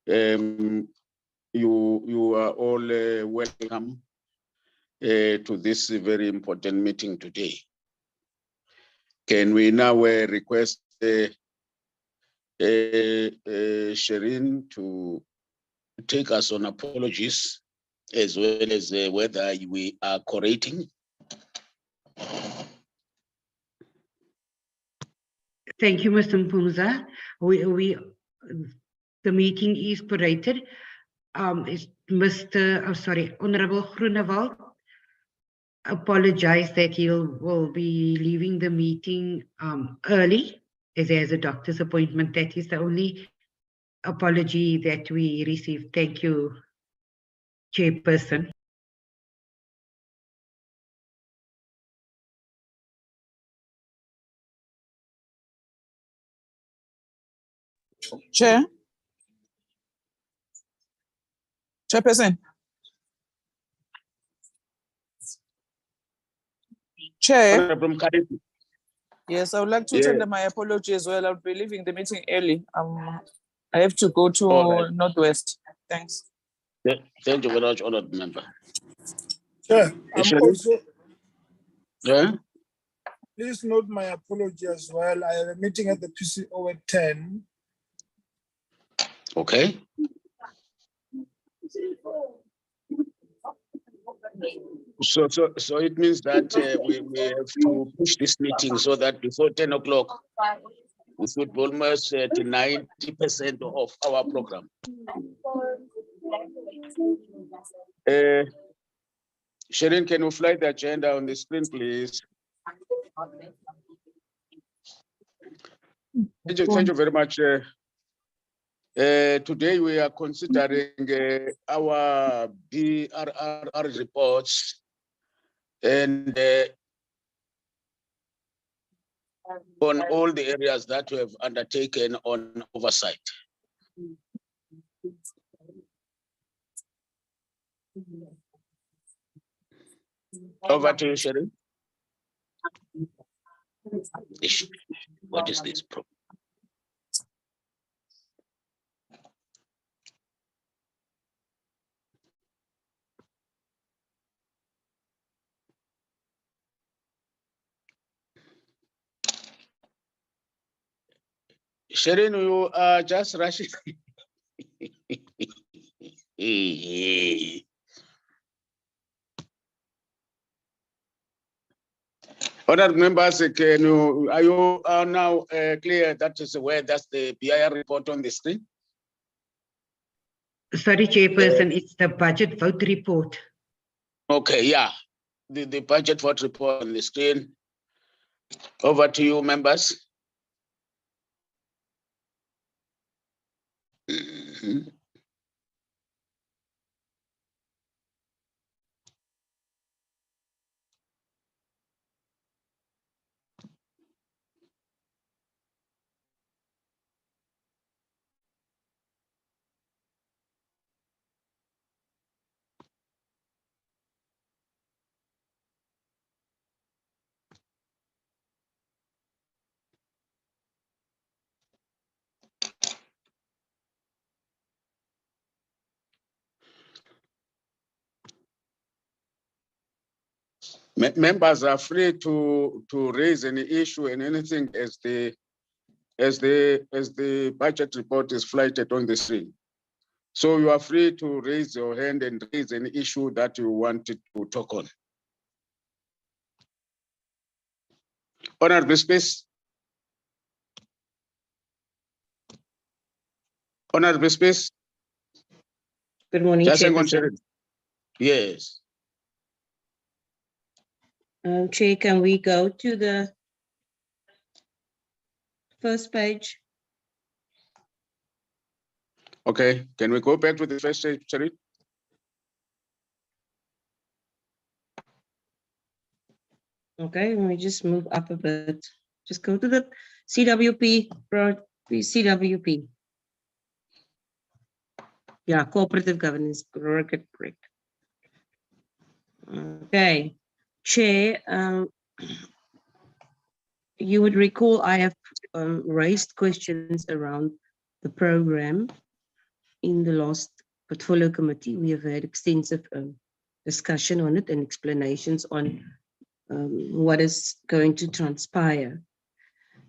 You are all welcome to this very important meeting today. Can we now request Shireen to take us on apologies, as well as whether we are correcting? Thank you, Mr. Mpumza. The meeting is paraded. Honorable Groenewald apologized that he will be leaving the meeting early, as he has a doctor's appointment. That is the only apology that we received. Thank you, Chairperson. Chairperson. Chair. Yes, I would like to tender my apology as well. I'll be leaving the meeting early. I have to go to Northwest. Thanks. Thank you very much, honored member. Chair, I'm also. Yeah. Please note my apology as well. I have a meeting at the PCO at 10. Okay. So it means that we have to push this meeting so that before 10 o'clock, we should be almost at 90% of our program. Shireen, can you fly the agenda on the screen, please? Thank you very much. Today we are considering our BRR reports and on all the areas that we have undertaken on oversight. Over to you, Shireen. What is this problem? Shireen, you are just rushing. Other members, are you now clear that is where that's the BIR report on the screen? Sorry, Chairperson, it's the budget vote report. Okay, yeah, the budget vote report on the screen. Over to you, members. Members are free to raise any issue and anything as the budget report is flighted on the screen. So you are free to raise your hand and raise any issue that you wanted to talk on. Honorable Space. Honorable Space. Good morning, Chairperson. Yes. Chair, can we go to the first page? Okay, can we go back to the first page, Charit? Okay, let me just move up a bit. Just go to the CWP, CWP. Yeah, cooperative governance, correct. Okay, Chair, you would recall I have raised questions around the program in the last portfolio committee, we have had extensive discussion on it and explanations on what is going to transpire.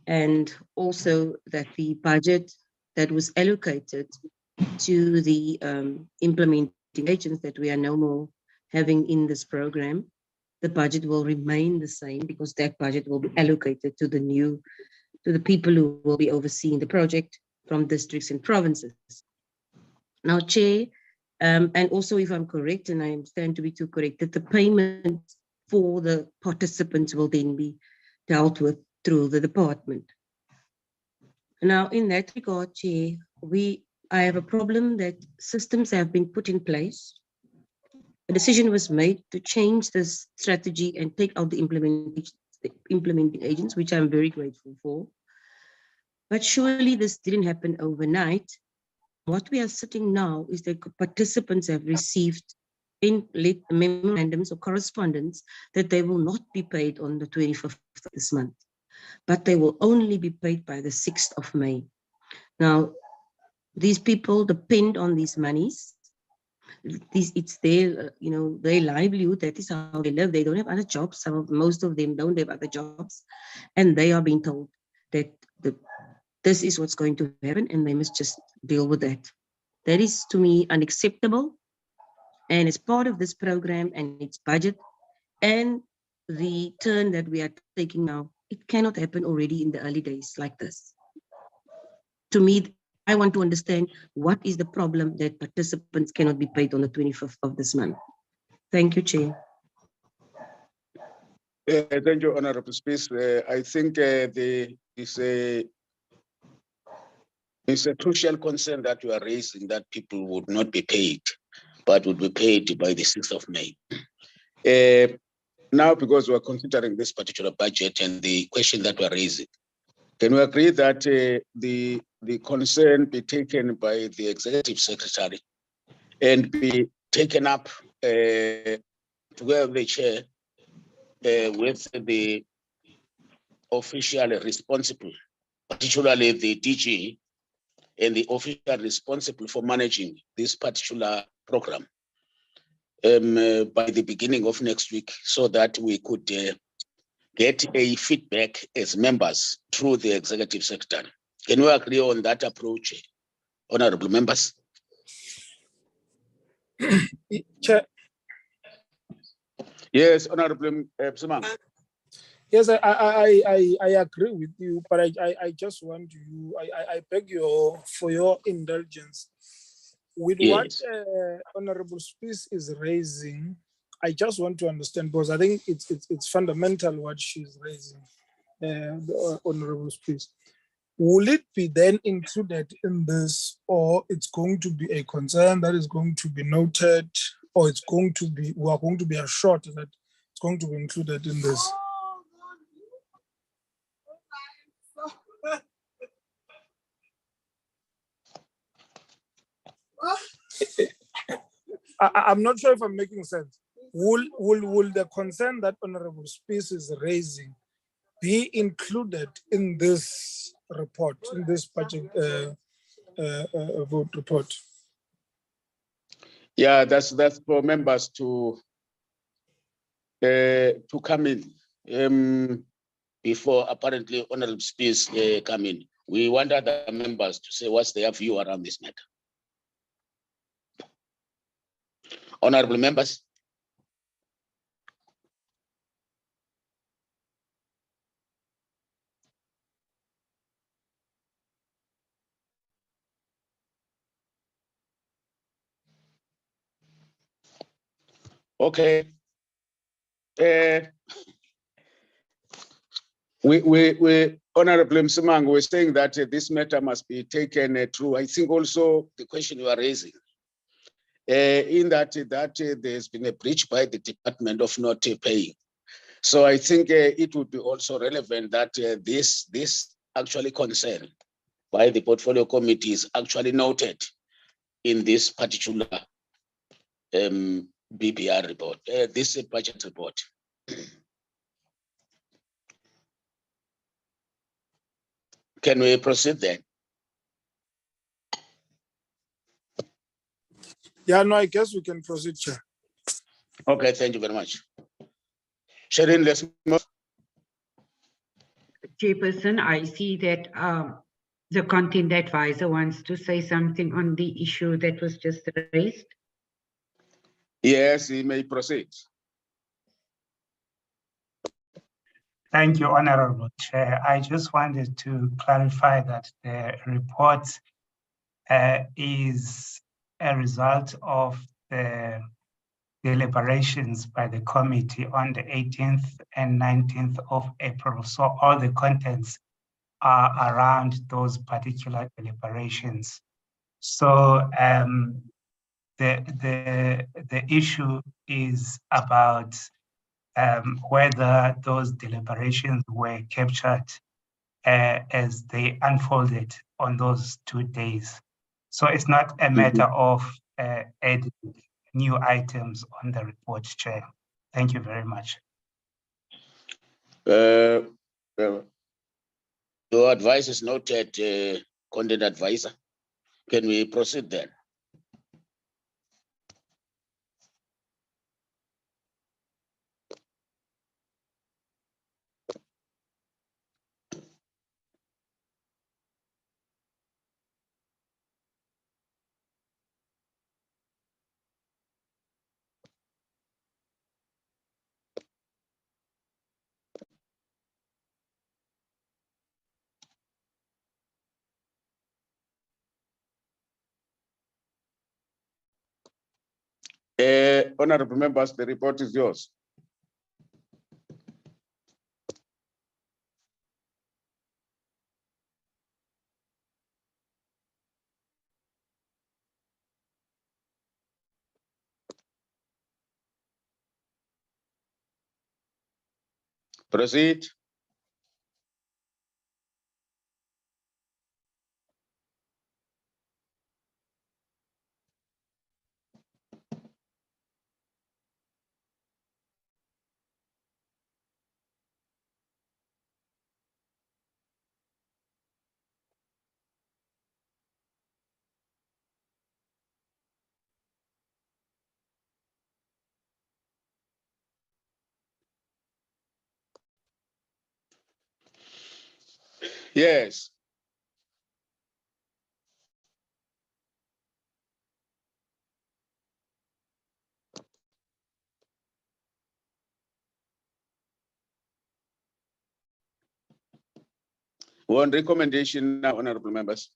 And also that the budget that was allocated to the implementing agents that we are no more having in this program, the budget will remain the same because that budget will be allocated to the people who will be overseeing the project from districts and provinces. Now, Chair, and also if I'm correct, and I stand to be too correct, that the payment for the participants will then be dealt with through the department. Now, in that regard, Chair, I have a problem that systems have been put in place. A decision was made to change this strategy and take out the implementing agents, which I'm very grateful for. But surely this didn't happen overnight. What we are sitting now is that participants have received memorandums or correspondence that they will not be paid on the 25th of this month, but they will only be paid by the 6th of May. Now, these people depend on these monies. It's their, their livelihood. That is how they live. They don't have other jobs. Most of them don't have other jobs, and they are being told that this is what's going to happen, and they must just deal with that. That is, to me, unacceptable, and it's part of this program and its budget and the turn that we are taking now. It cannot happen already in the early days like this. To me, I want to understand what is the problem that participants cannot be paid on the 25th of this month. Thank you, Chair. Thank you, Honorable Speaker. I think it's a crucial concern that you are raising, that people would not be paid, but would be paid by the 6th of May. Now, because we're considering this particular budget and the question that we're raising, can we agree that the concern be taken by the Executive Secretary and be taken up together with the Chair with the official responsible, particularly the DG and the official responsible for managing this particular program by the beginning of next week, so that we could get a feedback as members through the Executive Secretary. Can we agree on that approach, honorable members? Chair. Yes, Honorable Simang. Yes, I agree with you, but I just want you, I beg for your indulgence. With what Honorable Spies is raising, I just want to understand, because I think it's fundamental what she's raising, the Honorable Spies. Will it be then included in this, or it's going to be a concern that is going to be noted, or it's going to be, we are going to be assured that it's going to be included in this? I'm not sure if I'm making sense. Will the concern that Honorable Spies is raising be included in this report, in this budget vote report? Yeah, that's for members to come in before apparently Honorable Spies come in. We want other members to say what's their view around this matter. Honorable members. Okay. We Honorable Msimang, we're saying that this matter must be taken through. I think also the question you are raising, in that there's been a breach by the department of not paying. So I think it would be also relevant that this actually concern by the portfolio committee is actually noted in this particular BPR report, this budget report. Can we proceed then? Yeah, no, I guess we can proceed, Chair. Okay, thank you very much. Sharon, let's move. Chairperson, I see that the content advisor wants to say something on the issue that was just raised. Yes, he may proceed. Thank you, Honorable Chair. I just wanted to clarify that the report is a result of the deliberations by the committee on the 18th and 19th of April. So all the contents are around those particular deliberations. So the issue is about whether those deliberations were captured as they unfolded on those 2 days. So it's not a matter of adding new items on the report, Chair. Thank you very much. Your advice is noted, content advisor. Can we proceed then? Honorable members, the report is yours. Proceed. Yes. One recommendation now, honorable members.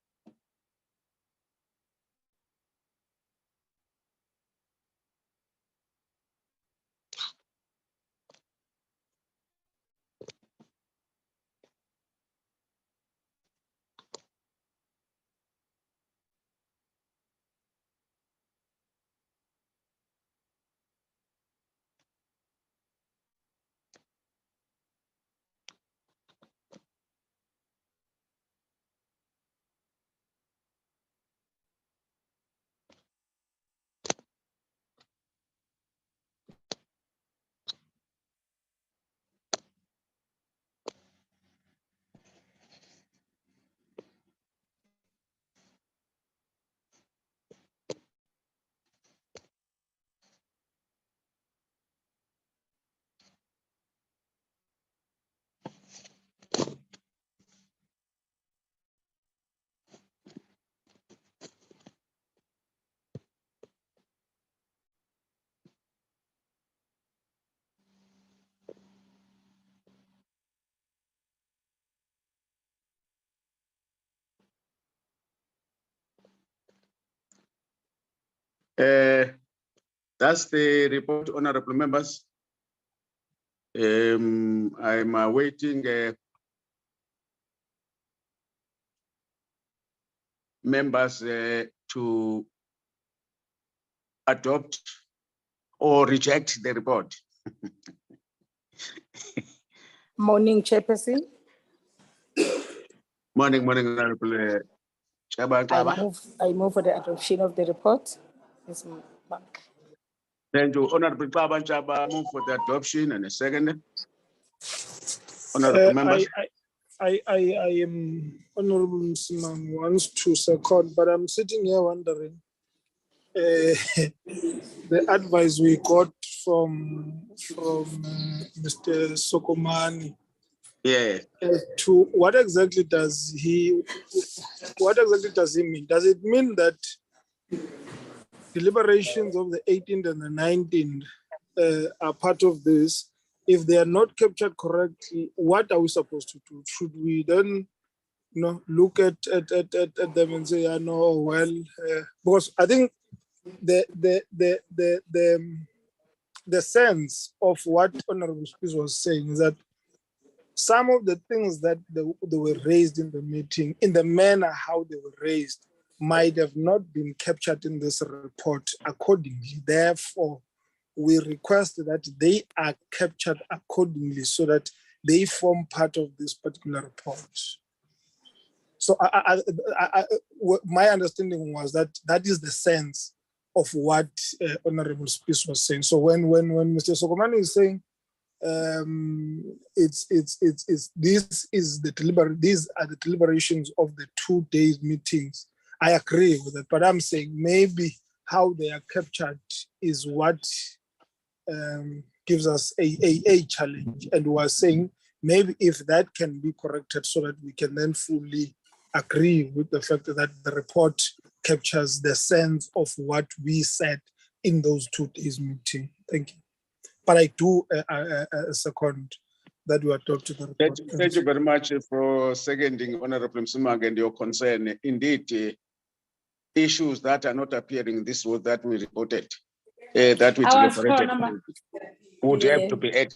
That's the report, honorable members. I'm awaiting members to adopt or reject the report. Morning, Chairperson. Morning, honorable Chaba. I move for the adoption of the report. Thank you, honorable Chaba. Move for the adoption and a second. Honorable members. I am Honorable Msimang wants to second, but I'm sitting here wondering, the advice we got from Mr. Sokomani. Yeah. To what exactly does he mean? Does it mean that deliberations of the 18th and the 19th are part of this? If they are not captured correctly, what are we supposed to do? Should we then, look at them and say, "I know, well," because I think the sense of what Honorable Speaker was saying is that some of the things that they were raised in the meeting, in the manner how they were raised, might have not been captured in this report accordingly. Therefore, we request that they are captured accordingly so that they form part of this particular report. So my understanding was that is the sense of what Honorable Speaker was saying. So when Mr. Sokomani is saying these are the deliberations of the 2 days meetings, I agree with it, but I'm saying maybe how they are captured is what gives us a challenge, and we are saying maybe if that can be corrected so that we can then fully agree with the fact that the report captures the sense of what we said in those 2 days meeting. Thank you. But I do second that we adopt the report. Thank you very much for seconding Honorable Msimang and your concern. Indeed, issues that are not appearing in this was that we reported, that we deliberated, would have to be added.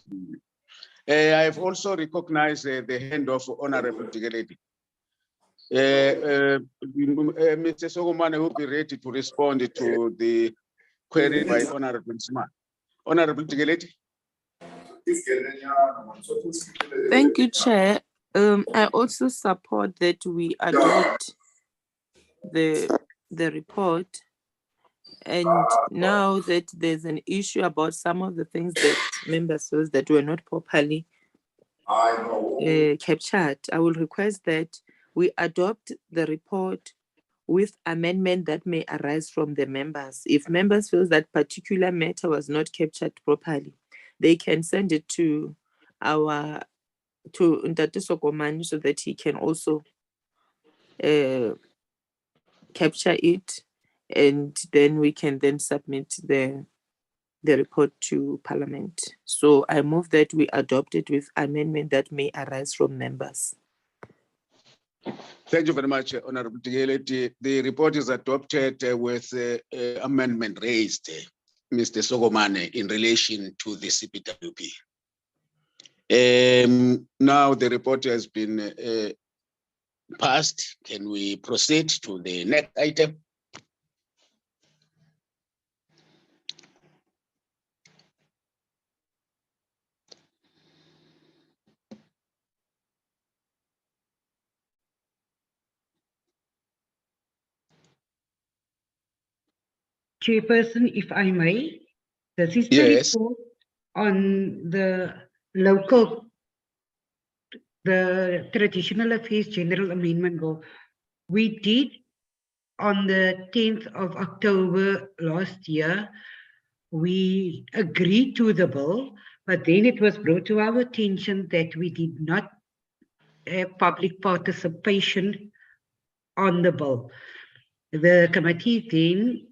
I have also recognized the hand of Honorable Tigeledi. Mr. Sokomane will be ready to respond to the query by Honorable Msimang. Honorable Tigeledi. Thank you, Chair. I also support that we adopt the report. And now that there's an issue about some of the things that members feel that were not properly captured, I will request that we adopt the report with amendment that may arise from the members. If members feel that particular matter was not captured properly, they can send it to Ntate Sokomane so that he can also capture it, and then we can then submit the report to Parliament. So I move that we adopt it with amendment that may arise from members. Thank you very much, Honorable Tigeledi. The report is adopted with amendment raised, Mr. Sokomane, in relation to the CPWP. Now the report has been passed. Can we proceed to the next item? Chairperson, if I may, this is the Yes. report on the Traditional Affairs General Amendment Bill. We did on the 10th of October last year, we agreed to the bill, but then it was brought to our attention that we did not have public participation on the bill. The committee then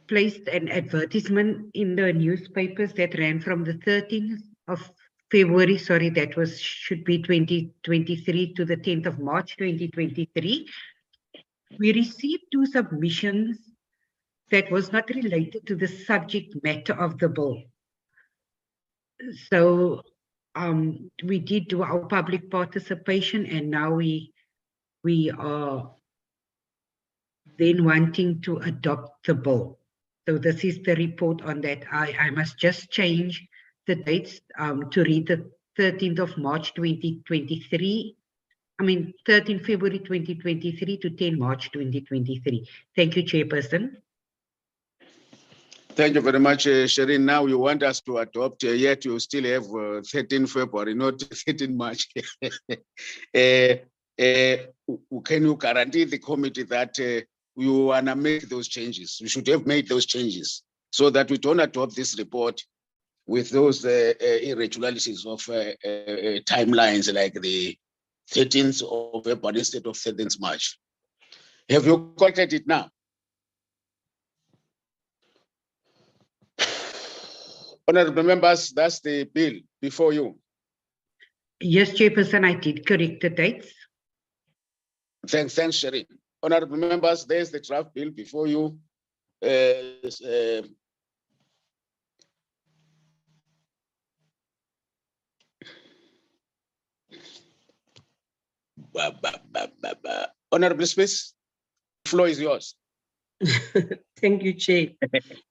placed an advertisement in the newspapers that ran from the 13th of February, sorry, that should be 2023 to the 10th of March 2023. We received 2 submissions that was not related to the subject matter of the bill. So we did do our public participation, and now we are then wanting to adopt the bill. So this is the report on that. I must just change the dates to read the 13th of March 2023. 13 February 2023 to 10 March 2023. Thank you, Chairperson. Thank you very much, Shireen. Now you want us to adopt, yet you still have 13 February, not 13 March. Can you guarantee the committee that you want to make those changes. We should have made those changes so that we don't adopt this report with those irregularities of timelines like the 13th of April instead of 13th March. Have you corrected it now? Honorable members, that's the bill before you. Yes, Chairperson, I did correct the dates. Thanks, Sherry. Honorable members, there's the draft bill before you. Honorable Smith, the floor is yours. Thank you, Chair.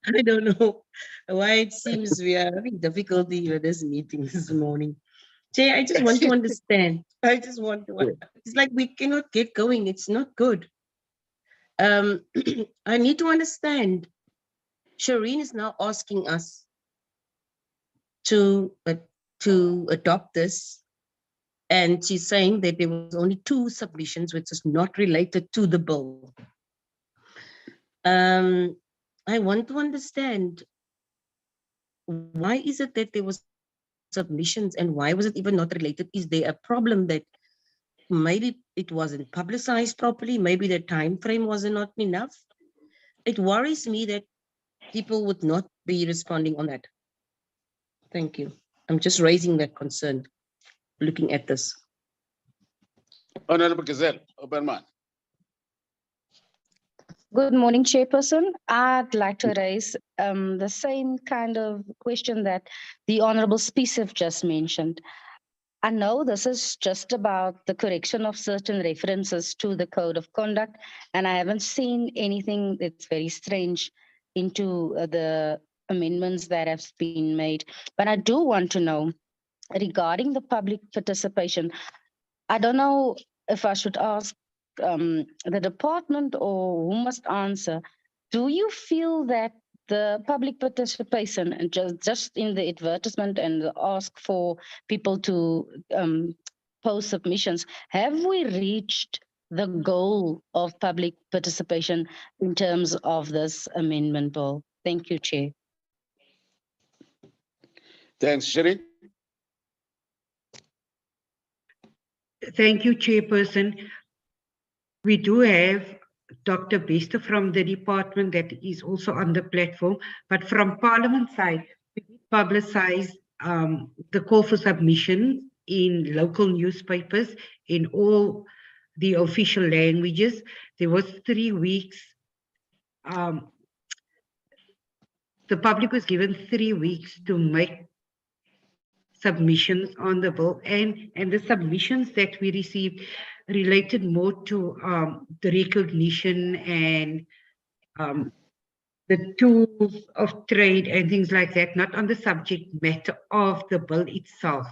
I don't know why it seems we are having difficulty with this meeting this morning. Chair, I just want to understand. It's like we cannot get going. It's not good. I need to understand. Shireen is now asking us to adopt this. And she's saying that there was only 2 submissions, which is not related to the bill. I want to understand, why is it that there was submissions and why was it even not related? Is there a problem that maybe it wasn't publicized properly? Maybe the time frame wasn't not enough? It worries me that people would not be responding on that. Thank you. I'm just raising that concern, looking at this. Honorable Gazelle, Oberman. Good morning, Chairperson. I'd like to raise the same kind of question that the Honourable Speaker just mentioned. I know this is just about the correction of certain references to the Code of Conduct, and I haven't seen anything that's very strange into the amendments that have been made. But I do want to know, regarding the public participation, I don't know if I should ask the department or who must answer. Do you feel that the public participation and just in the advertisement and ask for people to post submissions, have we reached the goal of public participation in terms of this amendment bill? Thank you, Chair. Thanks, Sherry. Thank you, Chairperson. We do have Dr. Bester from the department that is also on the platform, but from Parliament side, we publicize the call for submission in local newspapers in all the official languages. There was 3 weeks. The public was given 3 weeks to make submissions on the bill, and the submissions that we received related more to the recognition and the tools of trade and things like that, not on the subject matter of the bill itself.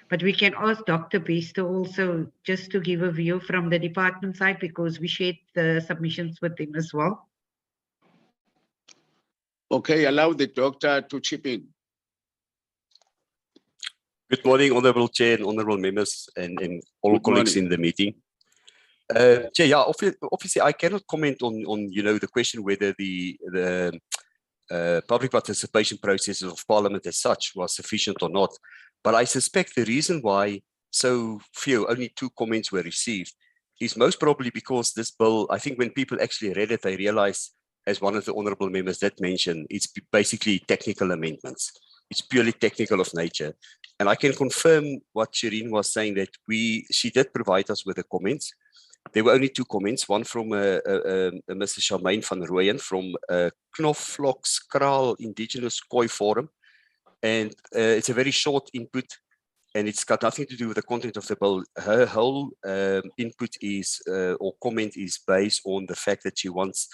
But we can ask Dr. Bester also just to give a view from the department side, because we shared the submissions with him as well. Okay, allow the doctor to chip in. Good morning, Honourable Chair and Honourable members and all colleagues in the meeting. Chair, yeah, obviously I cannot comment on the question whether the public participation process of Parliament as such was sufficient or not. But I suspect the reason why so few, only 2 comments were received, is most probably because this bill, I think when people actually read it, they realized, as one of the honourable members did mention, it's basically technical amendments. It's purely technical of nature. And I can confirm what Shireen was saying, that she did provide us with the comments. There were only 2 comments, one from Mr. Charmaine van Rooyen from Knoflokskraal Indigenous Khoi Forum. And it's a very short input, and it's got nothing to do with the content of the bill. Her whole input is, or comment is based on the fact that she wants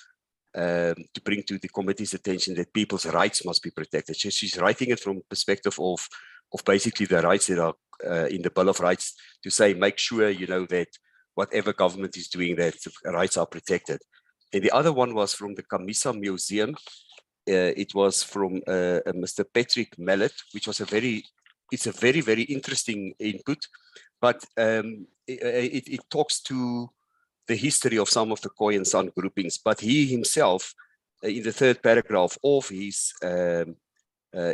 to bring to the committee's attention that people's rights must be protected. So she's writing it from perspective of basically the rights that are in the Bill of Rights, to say, make sure, that whatever government is doing, that rights are protected. And the other one was from the Kamisa Museum. It was from Mr. Patrick Mallet, which was it's a very, very interesting input, but it talks to the history of some of the Khoi and San groupings, but he himself, in the third paragraph of his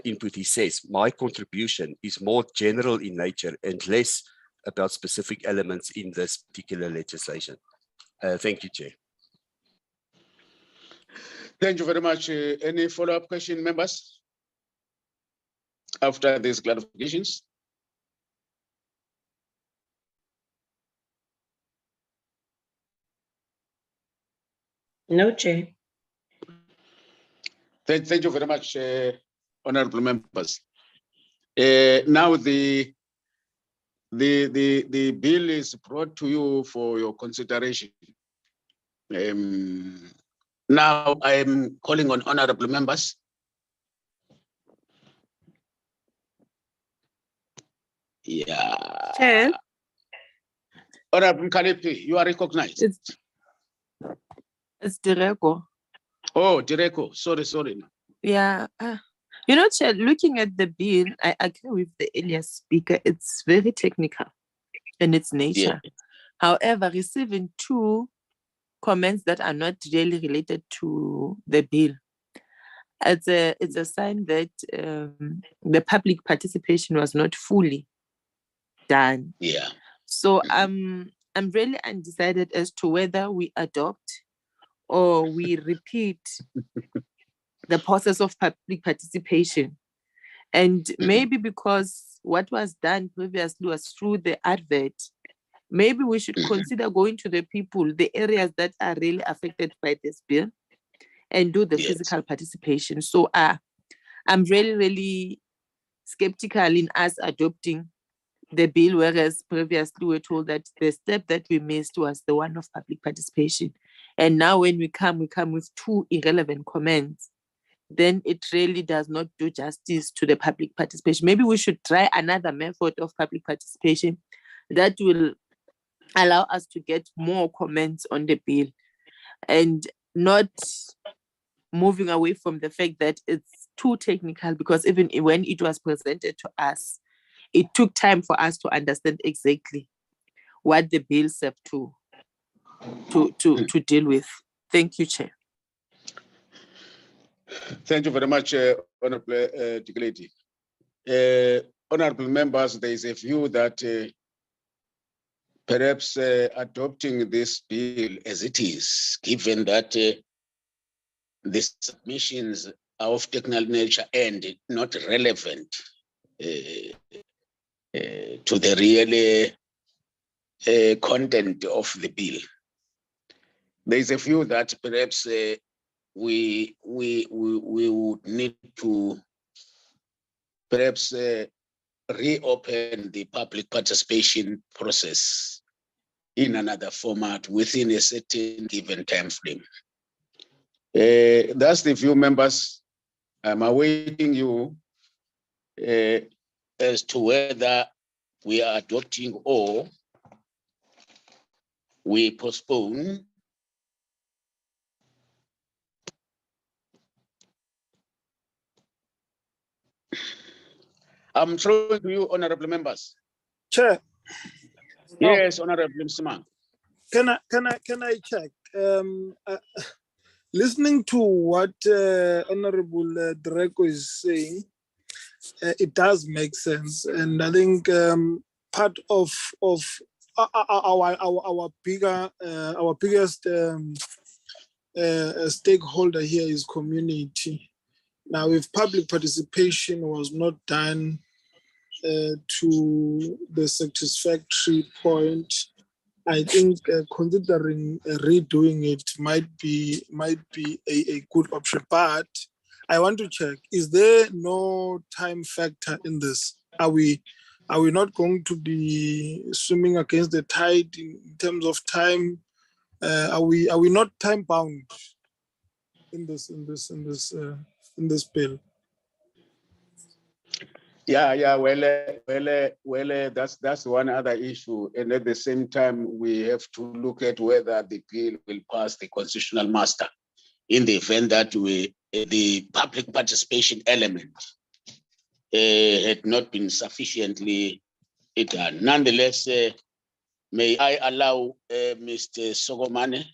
input, he says, my contribution is more general in nature and less about specific elements in this particular legislation. Thank you, Chair. Thank you very much. Any follow-up question, members? After these clarifications? No, Chair. Thank you very much, honorable members. Now the bill is brought to you for your consideration. Now I am calling on honorable members. Yeah. Chair. Honorable Kalipi, you are recognized. It's Direko. Oh, Direko, sorry. Yeah. You know, Chair, looking at the bill, I agree with the earlier speaker. It's very technical in its nature. Yeah. However, receiving two comments that are not really related to the bill, it's a sign that the public participation was not fully done. Yeah. So I'm really undecided as to whether we adopt or we repeat the process of public participation. And maybe because what was done previously was through the advert, maybe we should consider going to the people, the areas that are really affected by this bill, and do the physical participation. So I'm really, really skeptical in us adopting the bill, whereas previously we were told that the step that we missed was the one of public participation. And now when we come with two irrelevant comments, then it really does not do justice to the public participation. Maybe we should try another method of public participation that will allow us to get more comments on the bill and not moving away from the fact that it's too technical, because even when it was presented to us, it took time for us to understand exactly what the bill served to deal with. Thank you, Chair. Thank you very much, Honorable Digleti. Honorable members, there is a view that perhaps adopting this bill as it is, given that the submissions are of technical nature and not relevant to the real content of the bill. There is a view that perhaps we would need to perhaps reopen the public participation process in another format within a certain given time frame. That's the view, members. I'm awaiting you as to whether we are adopting or we postpone. I'm throwing to you, honorable members. Chair. Yes, honorable Msimang. Can I check? Listening to what Honorable Direko is saying, it does make sense, and I think part of our biggest stakeholder here is community. Now, if public participation was not done to the satisfactory point, I think considering redoing it might be a good option. But I want to check: is there no time factor in this? Are we not going to be swimming against the tide in terms of time? Are we not time bound in this bill? Yeah. Well, that's one other issue, and at the same time, we have to look at whether the bill will pass the constitutional muster in the event that the public participation element had not been sufficiently done. Nonetheless, may I allow Mr. Sogomane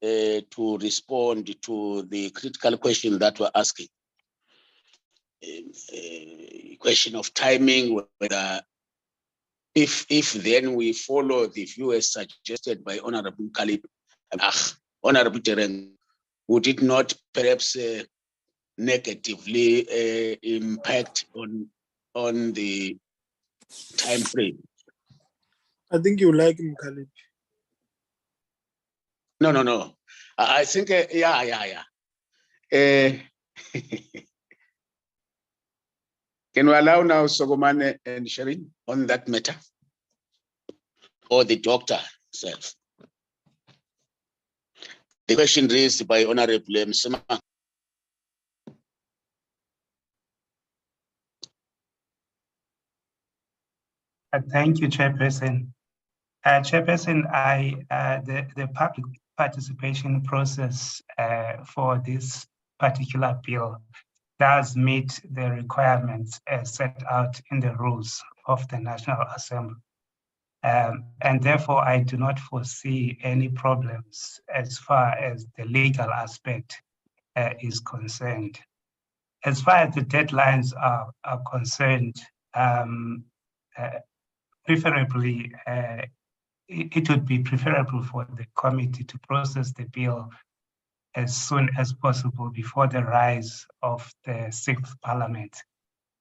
to respond to the critical question that we're asking. Question of timing, whether if then we follow the view as suggested by Honorable Honorable Tereng, would it not perhaps negatively impact on the time frame? I think you like him, Khalid. No. I think, yeah. Can we allow now Sogomane and Sherin on that matter? Or the doctor himself? The question raised by Honorable Msema. Thank you, Chairperson. Chairperson, the public participation process for this particular bill does meet the requirements as set out in the rules of the National Assembly. And therefore, I do not foresee any problems as far as the legal aspect is concerned. As far as the deadlines are concerned, preferably, it would be preferable for the committee to process the bill as soon as possible before the rise of the 6th Parliament.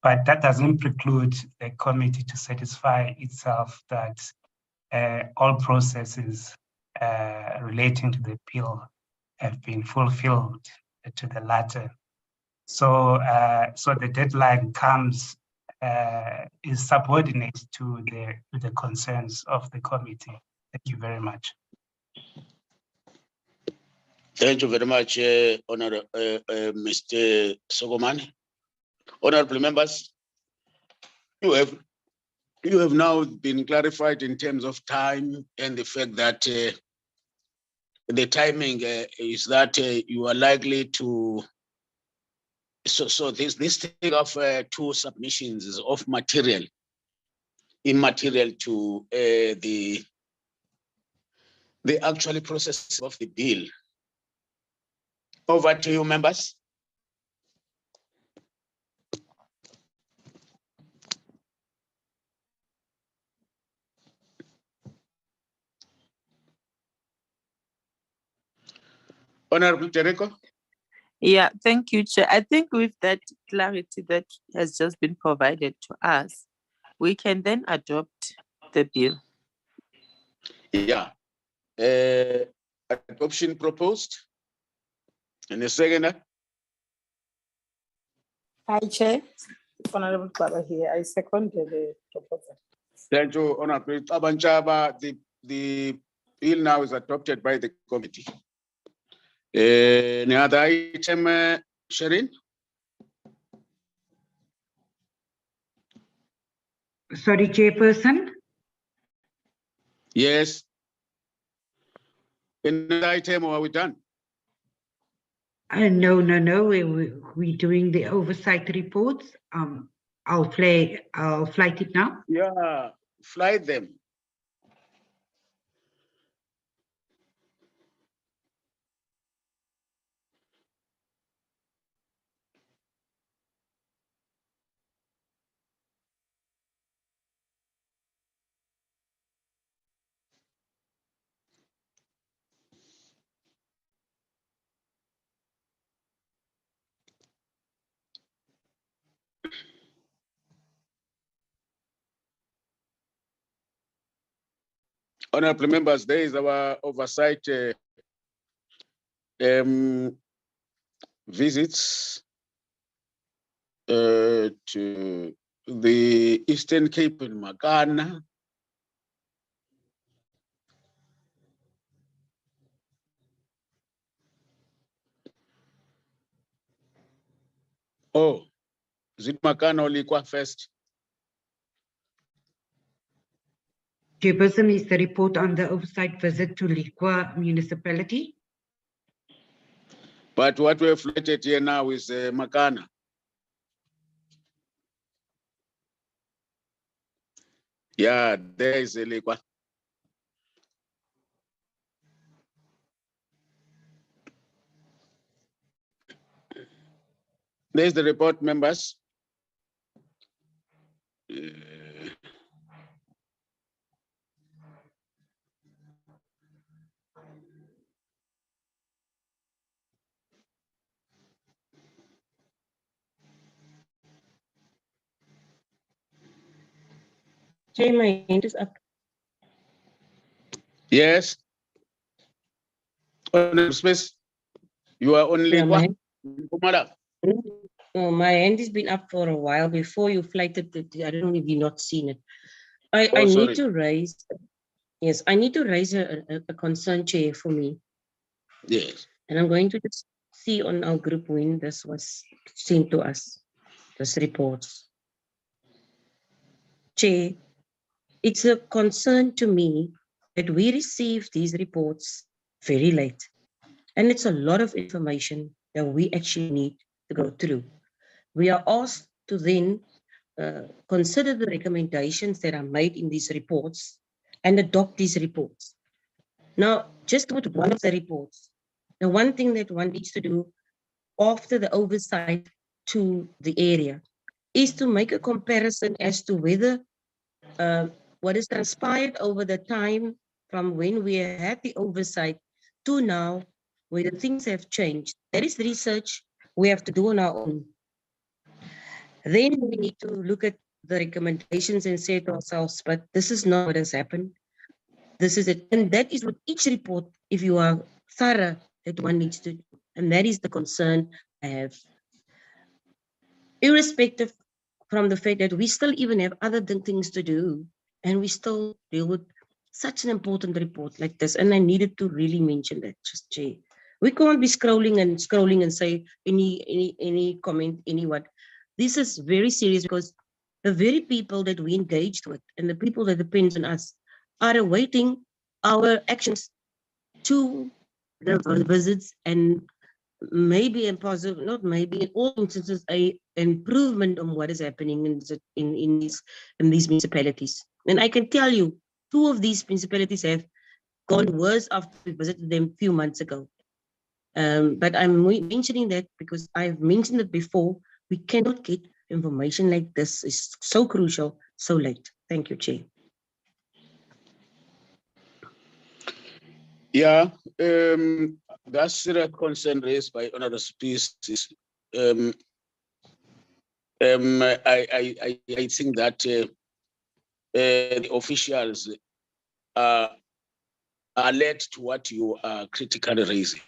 But that doesn't preclude the committee to satisfy itself that all processes relating to the bill have been fulfilled to the latter. So the deadline is subordinate to the concerns of the committee. Thank you very much. Thank you very much, Honorable Mr. Sogomane. Honorable members, you have now been clarified in terms of time and the fact that the timing is that you are likely to. So this thing of 2 submissions is of material, immaterial to the actual process of the bill. Over to you, members. Honorable Tereko. Yeah, thank you, Chair. I think with that clarity that has just been provided to us, we can then adopt the bill. Yeah. Adoption proposed. And the second. Hi, Chair. Honorable Baba here. I second the proposal. Thank you, Honorable Abanchaba. The bill now is adopted by the committee. Any other item, Sherin? Sorry, Chairperson. Yes. Any item, or are we done? No. We're doing the oversight reports. I'll flight it now. Yeah, flight them. Honorable members, there is our oversight visits to the Eastern Cape in Magana. Oh, is it Magana or Leekwa first? Chairperson, is the report on the oversight visit to Leekwa Municipality. But what we have flighted here now is Magana. Yeah, there is a Leekwa. There's the report, members. Chair, my hand is up. Yes. Honorable Smith, you are only Yeah, my, my hand has been up for a while before you flighted it. I don't know if you've not seen it. I need to raise, yes, I need to raise a concern, Chair, for me. Yes. And I'm going to just see on our group when this was sent to us, this reports. Chair, it's a concern to me that we receive these reports very late. And it's a lot of information that we actually need to go through. We are asked to then consider the recommendations that are made in these reports and adopt these reports. Now, just with one of the reports, the one thing that one needs to do after the oversight to the area is to make a comparison as to whether what has transpired over the time from when we had the oversight to now, whether things have changed. That is research we have to do on our own. Then we need to look at the recommendations and say to ourselves, but this is not what has happened. This is it. And that is with each report, if you are thorough, that one needs to do. And that is the concern I have. Irrespective from the fact that we still even have other things to do, and we still deal with such an important report like this. And I needed to really mention that, just Jay. We can't be scrolling and say any comment, any what. This is very serious because the very people that we engaged with and the people that depend on us are awaiting our actions to the visits and maybe and positive, not maybe, in all instances, a improvement on what is happening in these municipalities. And I can tell you, 2 of these municipalities have gone worse after we visited them a few months ago. But I'm mentioning that because I've mentioned it before. We cannot get information like this. Is so crucial, so late. Thank you, Chair. Yeah, that's a concern raised by Honorable Species. I think that the officials are led to what you are critically raising.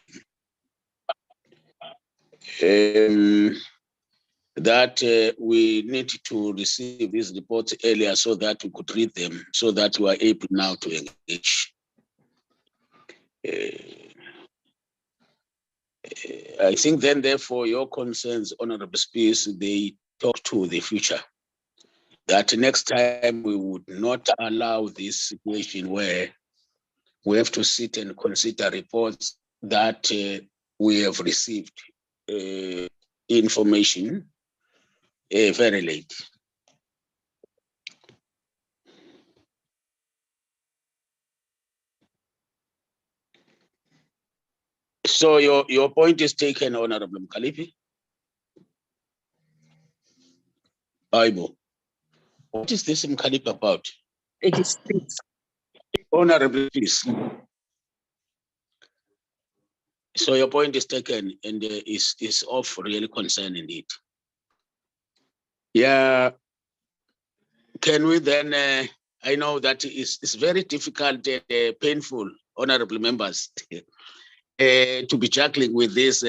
That we need to receive these reports earlier so that we could read them, so that we are able now to engage. I think then, therefore, your concerns, Honorable Speaker, they talk to the future. That next time we would not allow this situation where we have to sit and consider reports that we have received information very late. So your point is taken, Honorable Mkalipi. Bible. What is this Mkalipi about? It is Honorable, please. So your point is taken and is of real concern indeed. Yeah. Can we then, I know that it's very difficult and painful, honorable members, to be juggling with these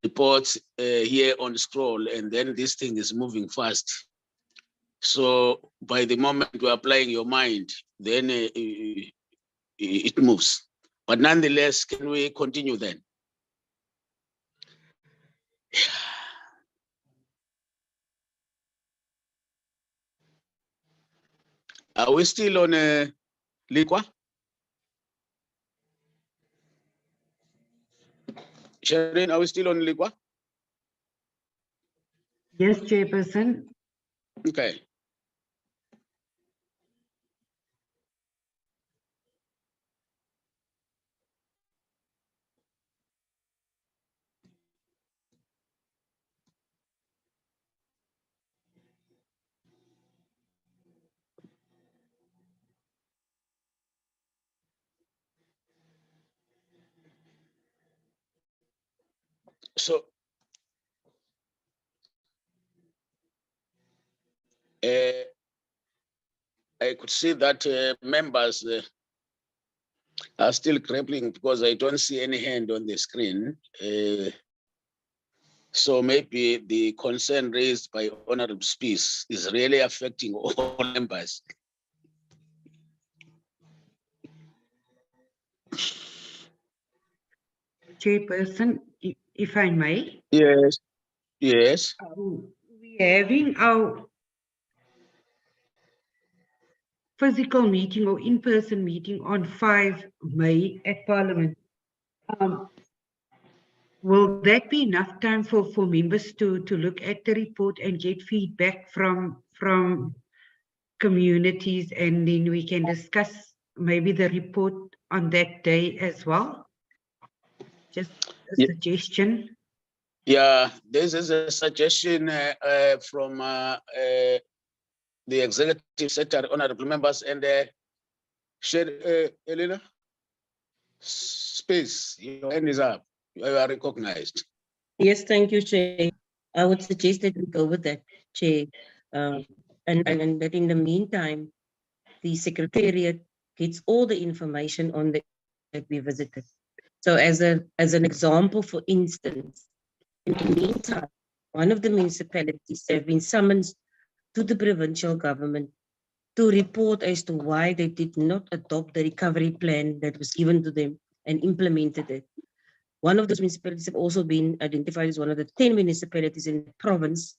reports here on scroll, and then this thing is moving fast. So by the moment you're applying your mind, then it moves. But nonetheless, can we continue then? Are we still on Leekwa? Sharon, are we still on Leekwa? Yes, Chairperson. Okay. So I could see that members are still grappling because I don't see any hand on the screen. So maybe the concern raised by Honorable Spees is really affecting all members. Chairperson, if I may. Yes, yes. We're having our physical meeting or in-person meeting on 5 May at Parliament. Will that be enough time for members to look at the report and get feedback from communities, and then we can discuss maybe the report on that day as well? Just a suggestion. Yeah, this is a suggestion from the executive secretary, honorable members, and Elena, Space, your hand is up. You are recognized. Yes, thank you, Chair. I would suggest that we go with that, Chair. And that in the meantime, the Secretariat gets all the information on the that we visited. So as an example, for instance, in the meantime, one of the municipalities have been summoned to the provincial government to report as to why they did not adopt the recovery plan that was given to them and implemented it. One of those municipalities have also been identified as one of the 10 municipalities in the province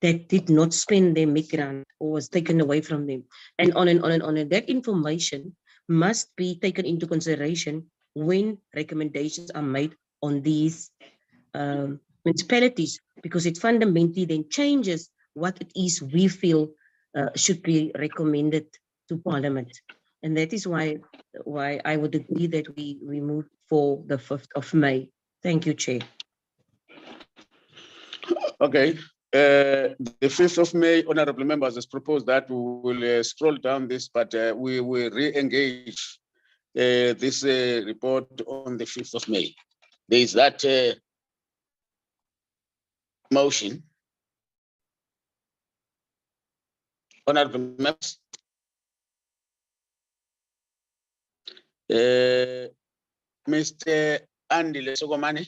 that did not spend their MEC grant or was taken away from them. And on and on and on. And that information must be taken into consideration when recommendations are made on these municipalities, because it fundamentally then changes what it is we feel should be recommended to Parliament. And that is why I would agree that we move for the 5th of May. Thank you, Chair. Okay. The 5th of May, honorable members, has proposed that we will scroll down this, but we will re-engage this report on the 5th of May. There is that motion. Honorable members. Mr. Andy Lesogomane.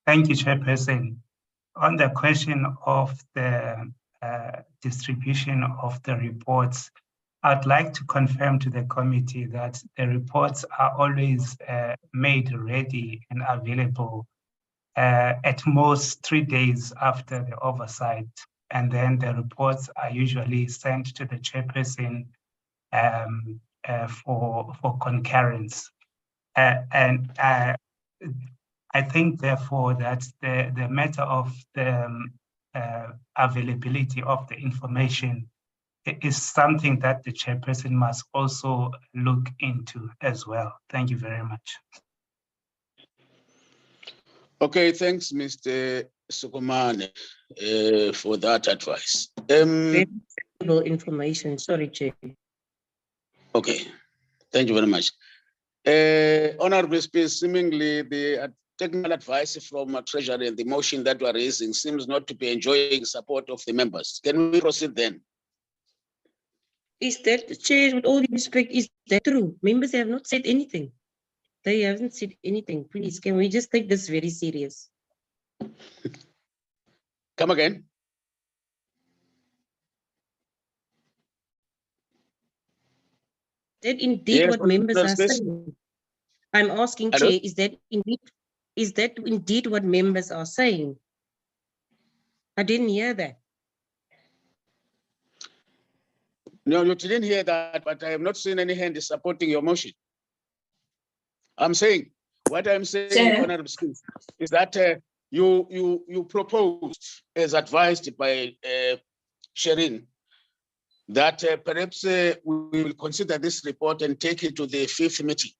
Thank you, Chairperson. On the question of the distribution of the reports, I'd like to confirm to the committee that the reports are always made ready and available at most 3 days after the oversight. And then the reports are usually sent to the chairperson for concurrence. And I think, therefore, that the matter of the availability of the information is something that the chairperson must also look into as well. Thank you very much. Okay, thanks, Mr. Sukumane, for that advice. Very valuable information. Sorry, Chair. Okay, thank you very much. Honorable Speaker, seemingly the technical advice from Treasury and the motion that we are raising seems not to be enjoying support of the members. Can we proceed then? Is that, Chair, with all due respect, is that true? Members have not said anything. They haven't said anything. Please, can we just take this very serious? Come again. That indeed Yes, what members are Space. saying? I'm asking, Hello? Chair, is that indeed what members are saying? I didn't hear that. No, you didn't hear that, but I have not seen any hand supporting your motion. What I'm saying, Honorable Speaker, is that you proposed, as advised by Sherin, that perhaps we will consider this report and take it to the 5th meeting.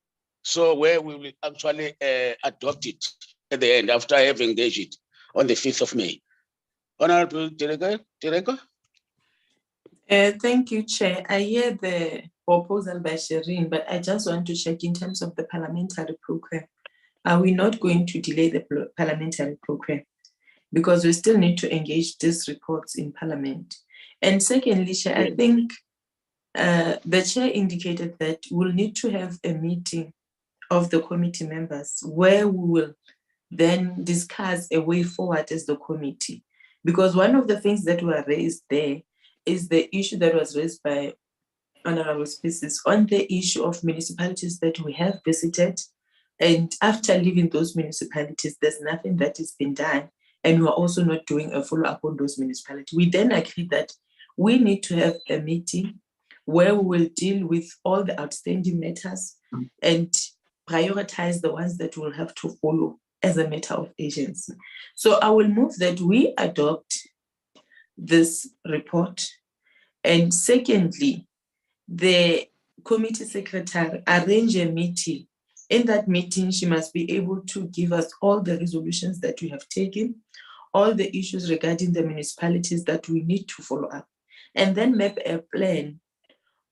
So where we will actually adopt it at the end after having engaged it on the 5th of May. Honorable Terego? Thank you, Chair. I hear the proposal by Sherin, but I just want to check in terms of the parliamentary program. are we not going to delay the parliamentary program? Because we still need to engage these reports in Parliament. And secondly, Chair, I think the Chair indicated that we'll need to have a meeting of the committee members where we will then discuss a way forward as the committee. Because one of the things that were raised there is the issue that was raised by Honorable Species on the issue of municipalities that we have visited. And after leaving those municipalities, there's nothing that has been done. And we're also not doing a follow-up on those municipalities. We then agreed that we need to have a meeting where we will deal with all the outstanding matters and prioritize the ones that we'll have to follow as a matter of urgency. So I will move that we adopt this report. And secondly, the committee secretary arrange a meeting. In that meeting, she must be able to give us all the resolutions that we have taken, all the issues regarding the municipalities that we need to follow up, and then map a plan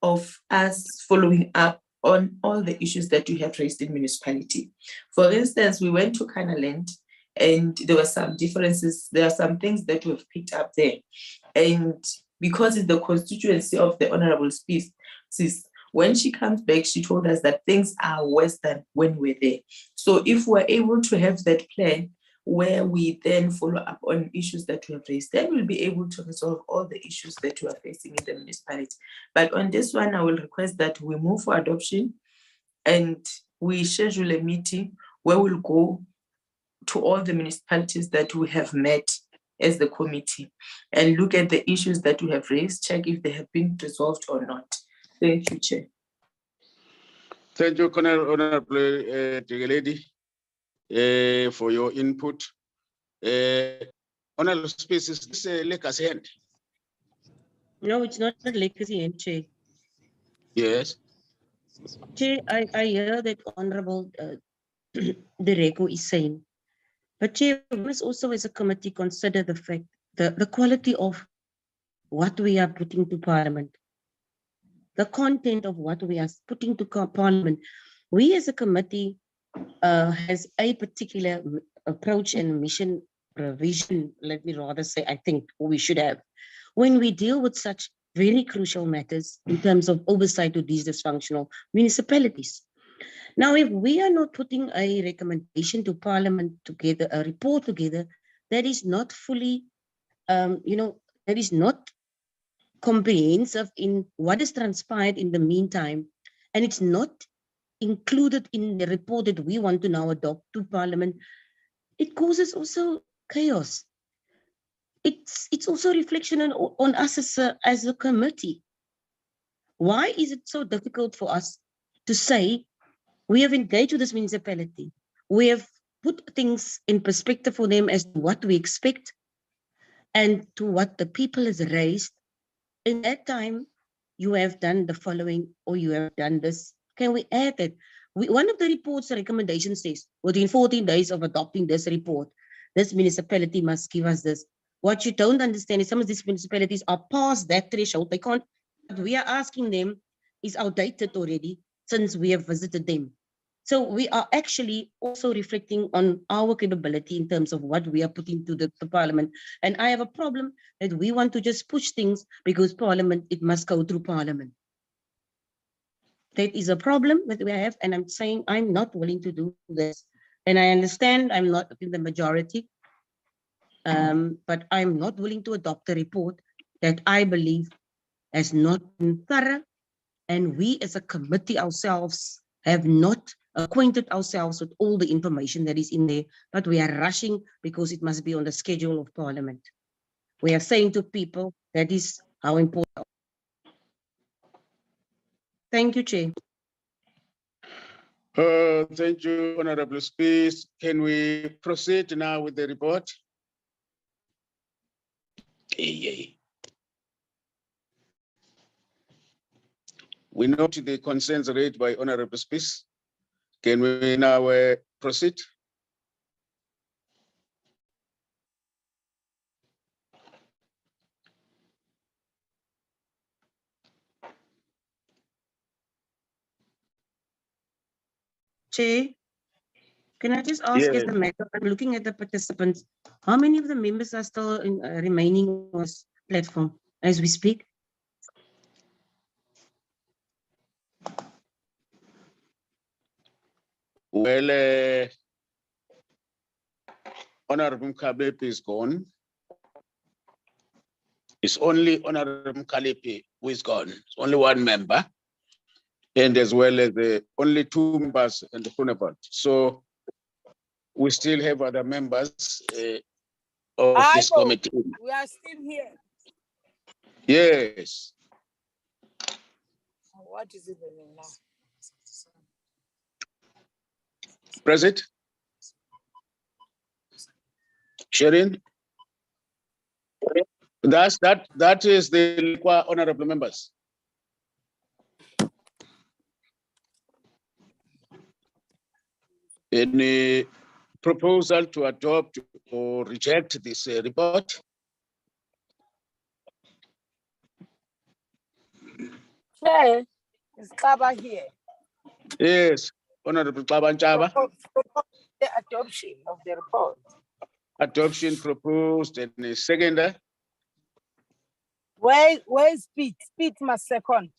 of us following up on all the issues that we have raised in municipality. For instance, we went to Kannaland and there were some differences. There are some things that we've picked up there. And because it's the constituency of the Honorable Species, when she comes back, she told us that things are worse than when we're there. So if we're able to have that plan where we then follow up on issues that we have raised, then we'll be able to resolve all the issues that we are facing in the municipality. But on this one, I will request that we move for adoption and we schedule a meeting where we'll go to all the municipalities that we have met as the committee and look at the issues that we have raised, check if they have been resolved or not. Thank you, Chair. Thank you, Honorable Tigeledi, for your input. Honorable Species, this is Leekwa's hand. No, it's not a legacy end, Chair. Yes. Chair, I hear that Honorable Dereko is saying, but Chair, we must also as a committee consider the fact, the quality of what we are putting to Parliament, the content of what we are putting to Parliament. We as a committee has a particular approach and mission provision, let me rather say, I think we should have, when we deal with such very crucial matters in terms of oversight of these dysfunctional municipalities. Now, if we are not putting a recommendation to Parliament together, a report together, that is not fully, that is not comprehensive in what is transpired in the meantime, and it's not included in the report that we want to now adopt to Parliament, it causes also chaos. It's also a reflection on us as a committee. Why is it so difficult for us to say we have engaged with this municipality, we have put things in perspective for them as to what we expect and to what the people has raised? In that time, you have done the following or you have done this. Can we add that? One of the report's recommendation says, within 14 days of adopting this report, this municipality must give us this. What you don't understand is some of these municipalities are past that threshold. They can't, what we are asking them is outdated already since we have visited them. So we are actually also reflecting on our capability in terms of what we are putting to the Parliament. And I have a problem that we want to just push things because Parliament, it must go through Parliament. That is a problem that we have, and I'm saying I'm not willing to do this. And I understand I'm not in the majority, but I'm not willing to adopt a report that I believe has not been thorough, and we as a committee ourselves have not acquainted ourselves with all the information that is in there, but we are rushing because it must be on the schedule of Parliament. We are saying to people that is how important. Thank you, Chair. Thank you, Honorable Species. Can we proceed now with the report? We note the concerns raised by Honorable Species. Can we now proceed? Chair, Can I just ask as Yes. the matter, I'm looking at the participants, how many of the members are still in, remaining on this platform as we speak? Well, Honorable Mkabepi is gone. It's only Honorable Kalipi who is gone. It's only one member. And as well as the only 2 members in the funeral. So we still have other members of this committee. We are still here. Yes. What is it now? Present? Sharon? That is the Leekwa honorable members. Any proposal to adopt or reject this report? Chair, is Kaba here? Yes, Honorable Klabanchaba. The adoption of the report. Adoption proposed and a seconder. Where is Speed? Speed must second.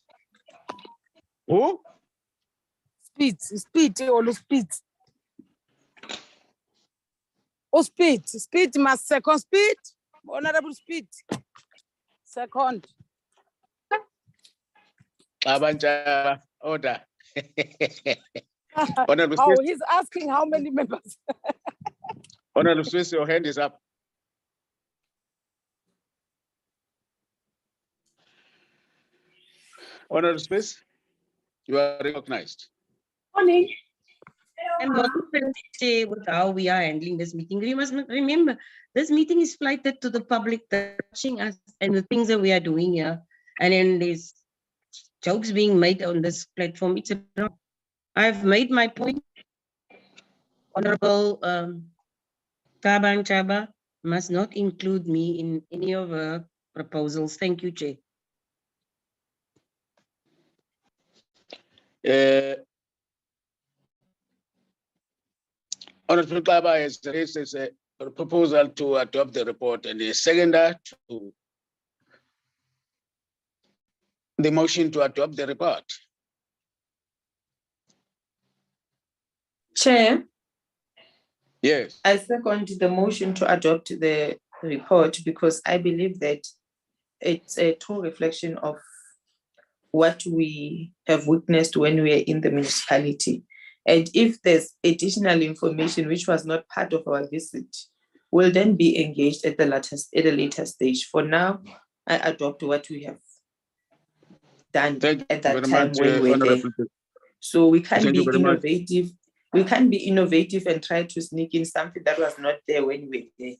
Who? Speed, or Speed. Oh, Speed must second. Speed, Honorable Speed. Second. Klabanchaba, order. Honorable Oh, Smith, he's asking how many members. Honorable Smith, your hand is up. Honorable Smith, you are recognized. Morning. I'm not say with how we are handling this meeting. We must remember, this meeting is flighted to the public watching us and the things that we are doing here. And then there's jokes being made on this platform. It's a I've made my point. Honorable Taban Chaba must not include me in any of her proposals. Thank you, Chair. Honorable Klaba has raised a proposal to adopt the report and a seconder to the motion to adopt the report. Chair, Yes. I second the motion to adopt the report because I believe that it's a true reflection of what we have witnessed when we are in the municipality. And if there's additional information which was not part of our visit, will then be engaged at a later stage. For now, I adopt what we have done at that time when we were there. So we can be innovative. We can be innovative and try to sneak in something that was not there when we were there.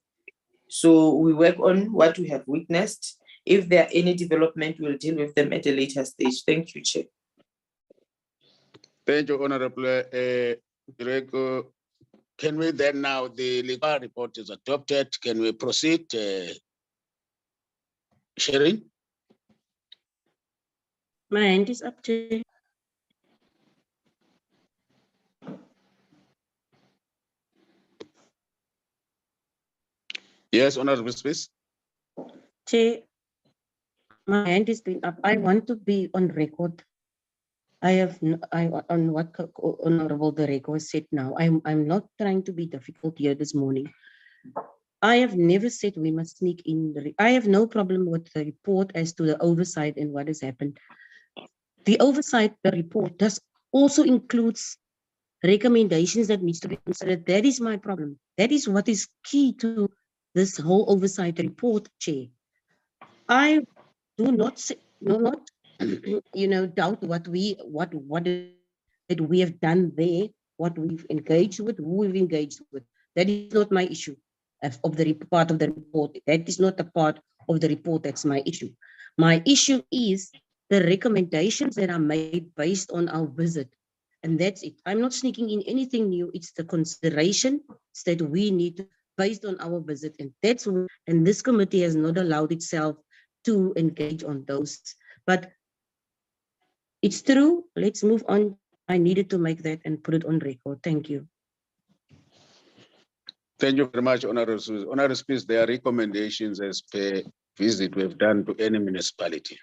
So we work on what we have witnessed. If there are any development, we'll deal with them at a later stage. Thank you, Chair. Thank you, Honorable Greco. Can we then now, the legal report is adopted. Can we proceed? Sharon? My hand is up, Chair. Yes, Honorable Smith. Chair, my hand has been up. I want to be on record. On what Honorable Dereko said now. I'm not trying to be difficult here this morning. I have never said we must sneak in. I have no problem with the report as to the oversight and what has happened. The oversight, the report does also includes recommendations that needs to be considered. That is my problem. That is what is key to this whole oversight report, Chair. I do not say, not doubt what we have done there, what we've engaged with, who we've engaged with. That is not my issue of the part of the report. That is not a part of the report. That's my issue. My issue is the recommendations that are made based on our visit. And that's it. I'm not sneaking in anything new. It's the considerations that we need based on our visit. And that's what, and this committee has not allowed itself to engage on those. But it's true. Let's move on. I needed to make that and put it on record. Thank you. Thank you very much, Honorable Susan. Honorable Speaker, there are recommendations as per visit we've done to any municipality.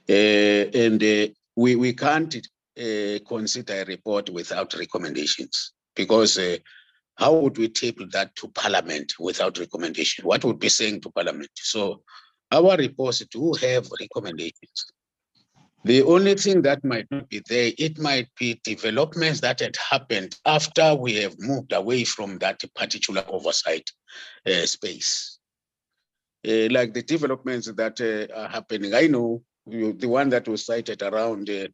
We can't consider a report without recommendations, because how would we table that to Parliament without recommendation? What would be saying to Parliament? So our reports do have recommendations. The only thing that might not be there, it might be developments that had happened after we have moved away from that particular oversight space. Like the developments that are happening. I know the one that was cited around the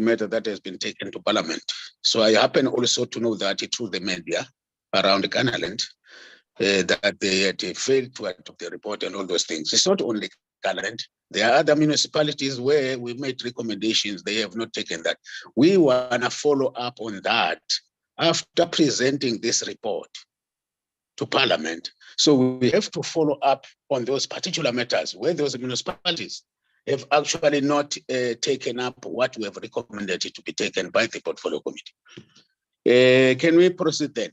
matter that has been taken to Parliament. So I happen also to know that through the media around Kannaland, that they had failed to adopt the report and all those things. It's not only Kannaland. There are other municipalities where we made recommendations. They have not taken that. We want to follow up on that after presenting this report to Parliament. So we have to follow up on those particular matters where those municipalities have actually not taken up what we have recommended to be taken by the Portfolio Committee. Can we proceed then?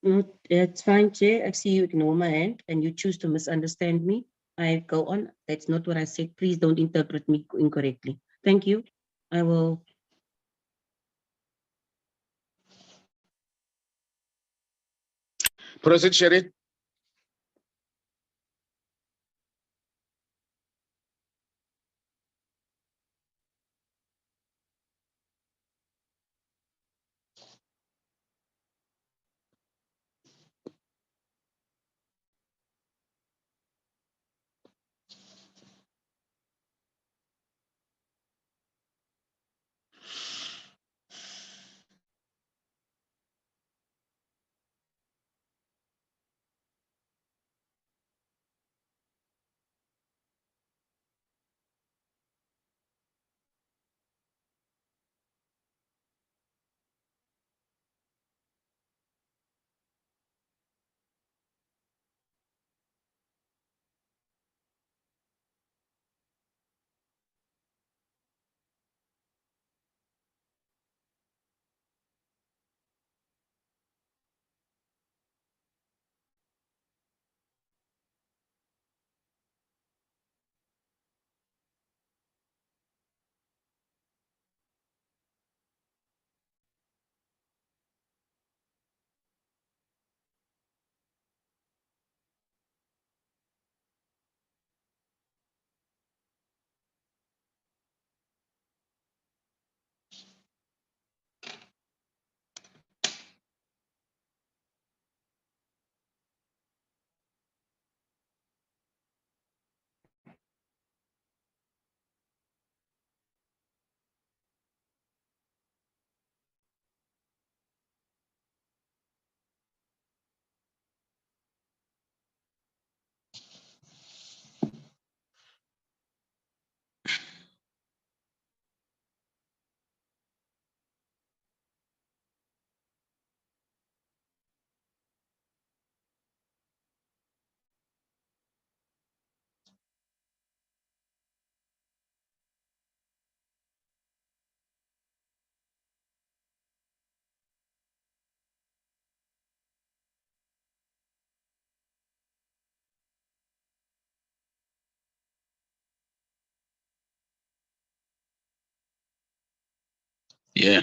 No, it's fine, Chair. I see you ignore my hand and you choose to misunderstand me. I go on. That's not what I said. Please don't interpret me incorrectly. Thank you. I will. Proceed, Sherry. Yeah.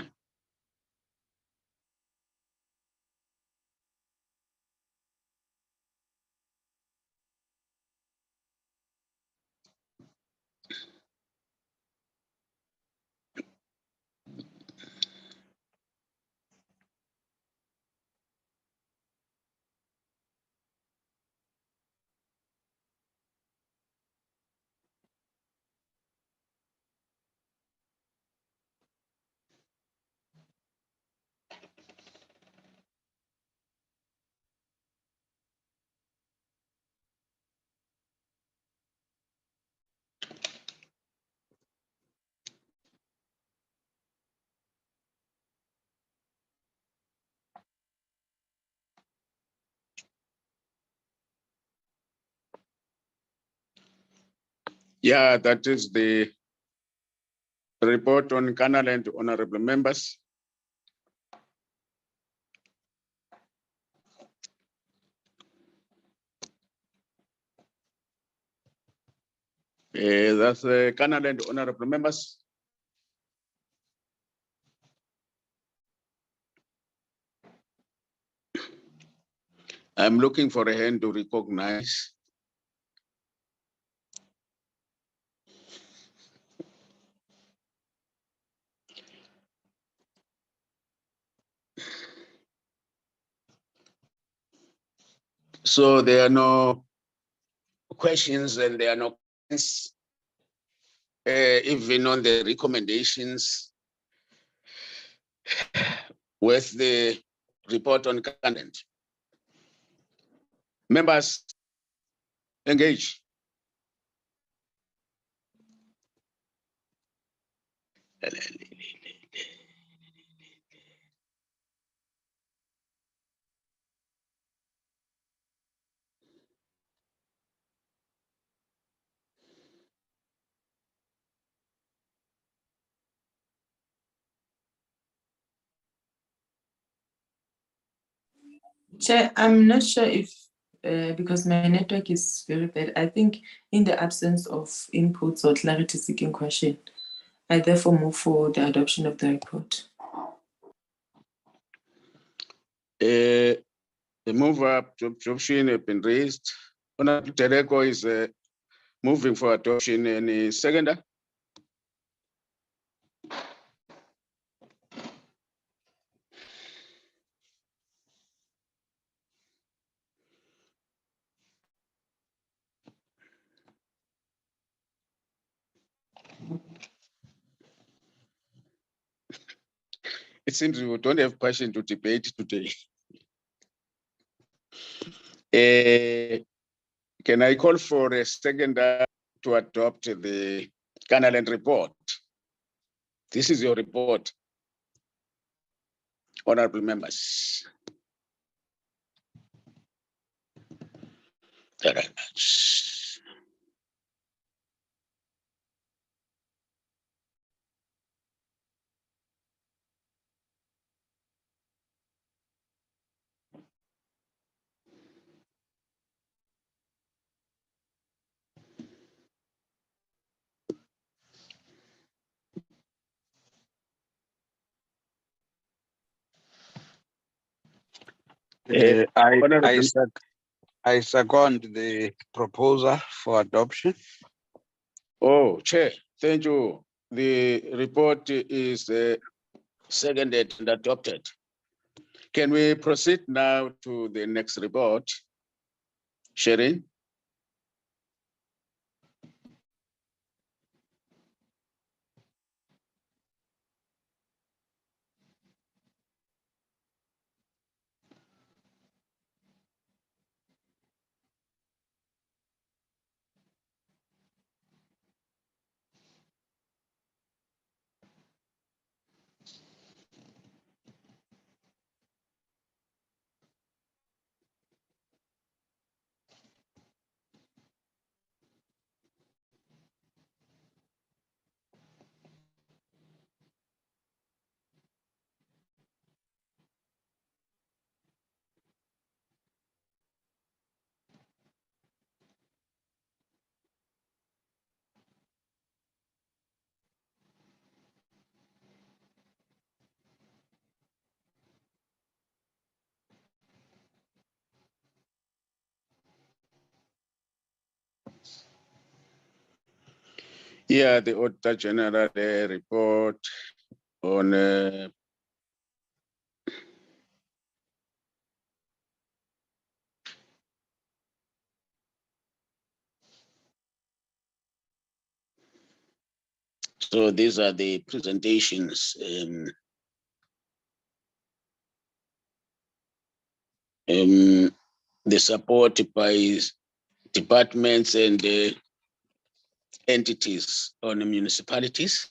Yeah, that is the report on Kannaland, honorable members. That's Kannaland, honorable members. I'm looking for a hand to recognize. So there are no questions and there are no comments, even on the recommendations with the report on Kannaland. Members, engage. Chair, I'm not sure if, because my network is very bad, I think in the absence of inputs or clarity seeking question, I therefore move for the adoption of the report. The move up to adoption has been raised. Honorable Tereko is moving for adoption. Any seconder? It seems we don't have passion to debate today. Can I call for a seconder to adopt the Kannaland report? This is your report, honorable members. Very much. Honorable- I second the proposal for adoption. Oh, Chair, thank you. The report is seconded and adopted. Can we proceed now to the next report? Sherin? Yeah, the Auditor General report on so these are the presentations. The support by departments and entities on the municipalities.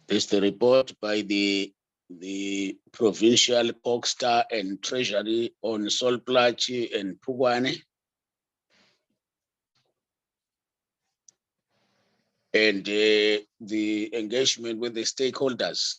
There's the report by the provincial Pokestar and Treasury on Plaatje and Phokwane, and the engagement with the stakeholders.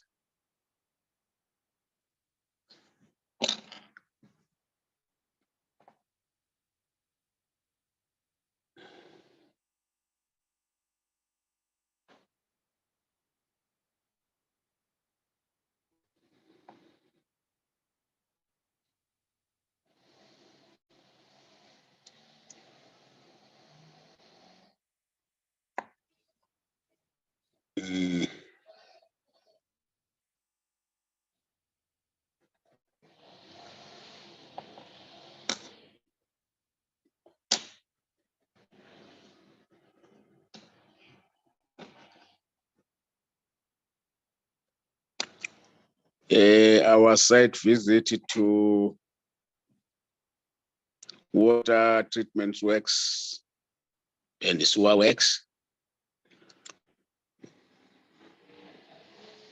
Our site visit to water treatment works and sewer works.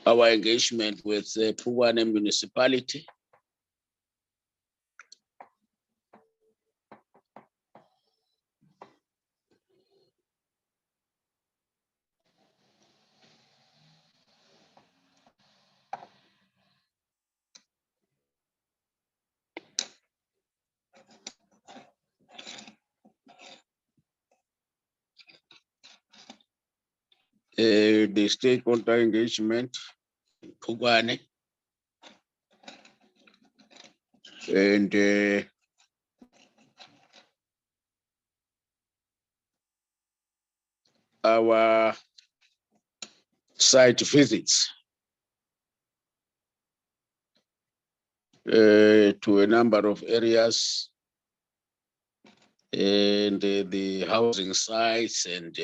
Our engagement with Phokwane Municipality. The stakeholder engagement, Phokwane, and our site visits to a number of areas, and the housing sites and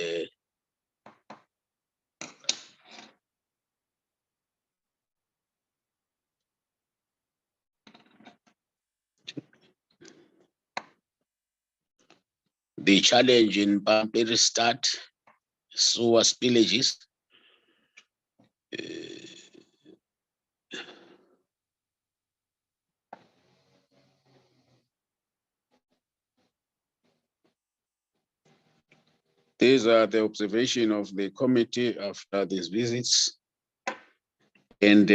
the challenge in Pampiri Start, sewer spillages. These are the observation of the committee after these visits. And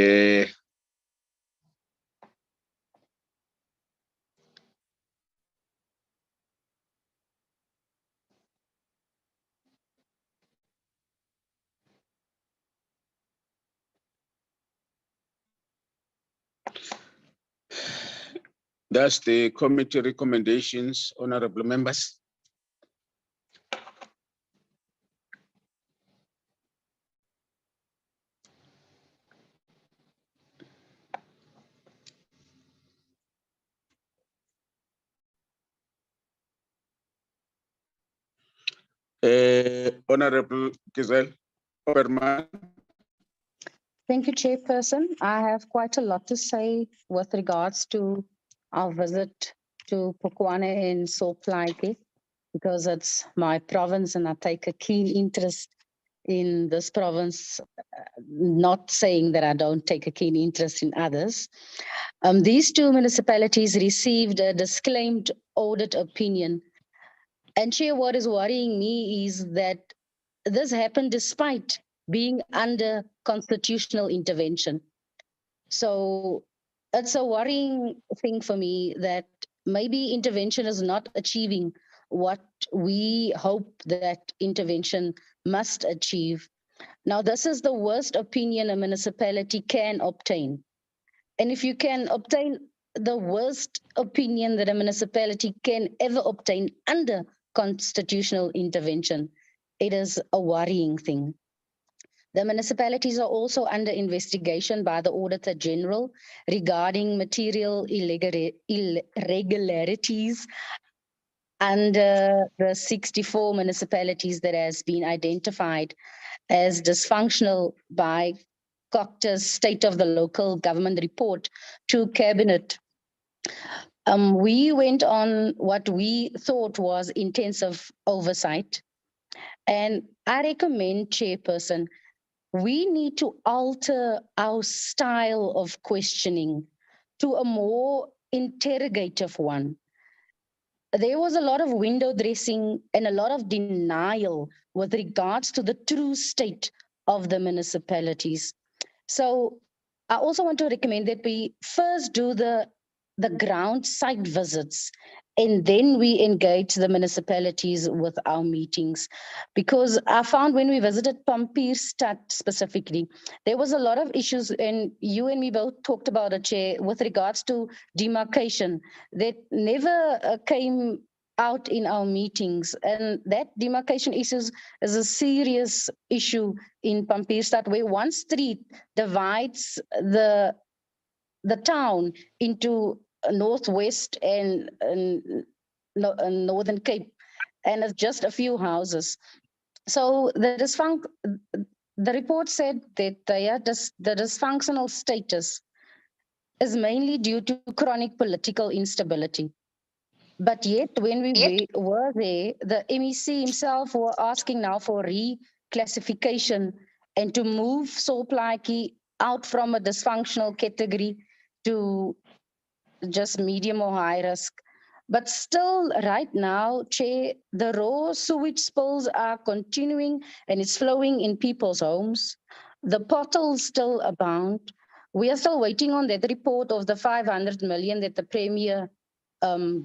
that's the committee recommendations, honorable members. Honorable Giselle Oberman. Thank you, Chairperson. I have quite a lot to say with regards to our visit to Phokwane and Plaatje, because it's my province and I take a keen interest in this province, not saying that I don't take a keen interest in others. These two municipalities received a disclaimed audit opinion. And Chair, what is worrying me is that this happened despite being under constitutional intervention. So it's a worrying thing for me that maybe intervention is not achieving what we hope that intervention must achieve. Now, this is the worst opinion a municipality can obtain. And if you can obtain the worst opinion that a municipality can ever obtain under constitutional intervention, it is a worrying thing. The municipalities are also under investigation by the Auditor General regarding material irregularities under the 64 municipalities that has been identified as dysfunctional by COCTA's State of the Local Government report to Cabinet. We went on what we thought was intensive oversight, and I recommend, Chairperson, we need to alter our style of questioning to a more interrogative one. There was a lot of window dressing and a lot of denial with regards to the true state of the municipalities. So I also want to recommend that we first do the ground site visits, and then we engage the municipalities with our meetings. Because I found when we visited Pampierstad specifically, there was a lot of issues, and you and me both talked about it, Chair, with regards to demarcation that never came out in our meetings. And that demarcation issues is a serious issue in Pampierstad, where one street divides the town into Northwest and Northern Cape, and it's just a few houses. So the report said that the dysfunctional status is mainly due to chronic political instability. But yet, when we were there, the MEC himself were asking now for reclassification and to move Plaatje out from a dysfunctional category to just medium or high risk. But still, right now, Chair, the raw sewage spills are continuing and it's flowing in people's homes. The potholes still abound. We are still waiting on that report of the 500 million that the Premier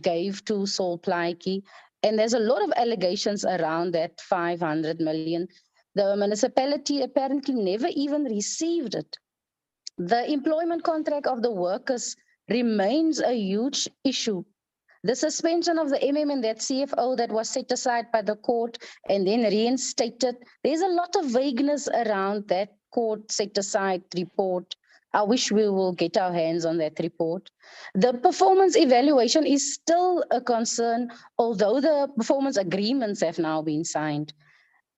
gave to Plaatje. And there's a lot of allegations around that 500 million. The municipality apparently never even received it. The employment contract of the workers remains a huge issue. The suspension of the MM and that CFO that was set aside by the court and then reinstated, there's a lot of vagueness around that court set aside report. I wish we will get our hands on that report. The performance evaluation is still a concern, although the performance agreements have now been signed.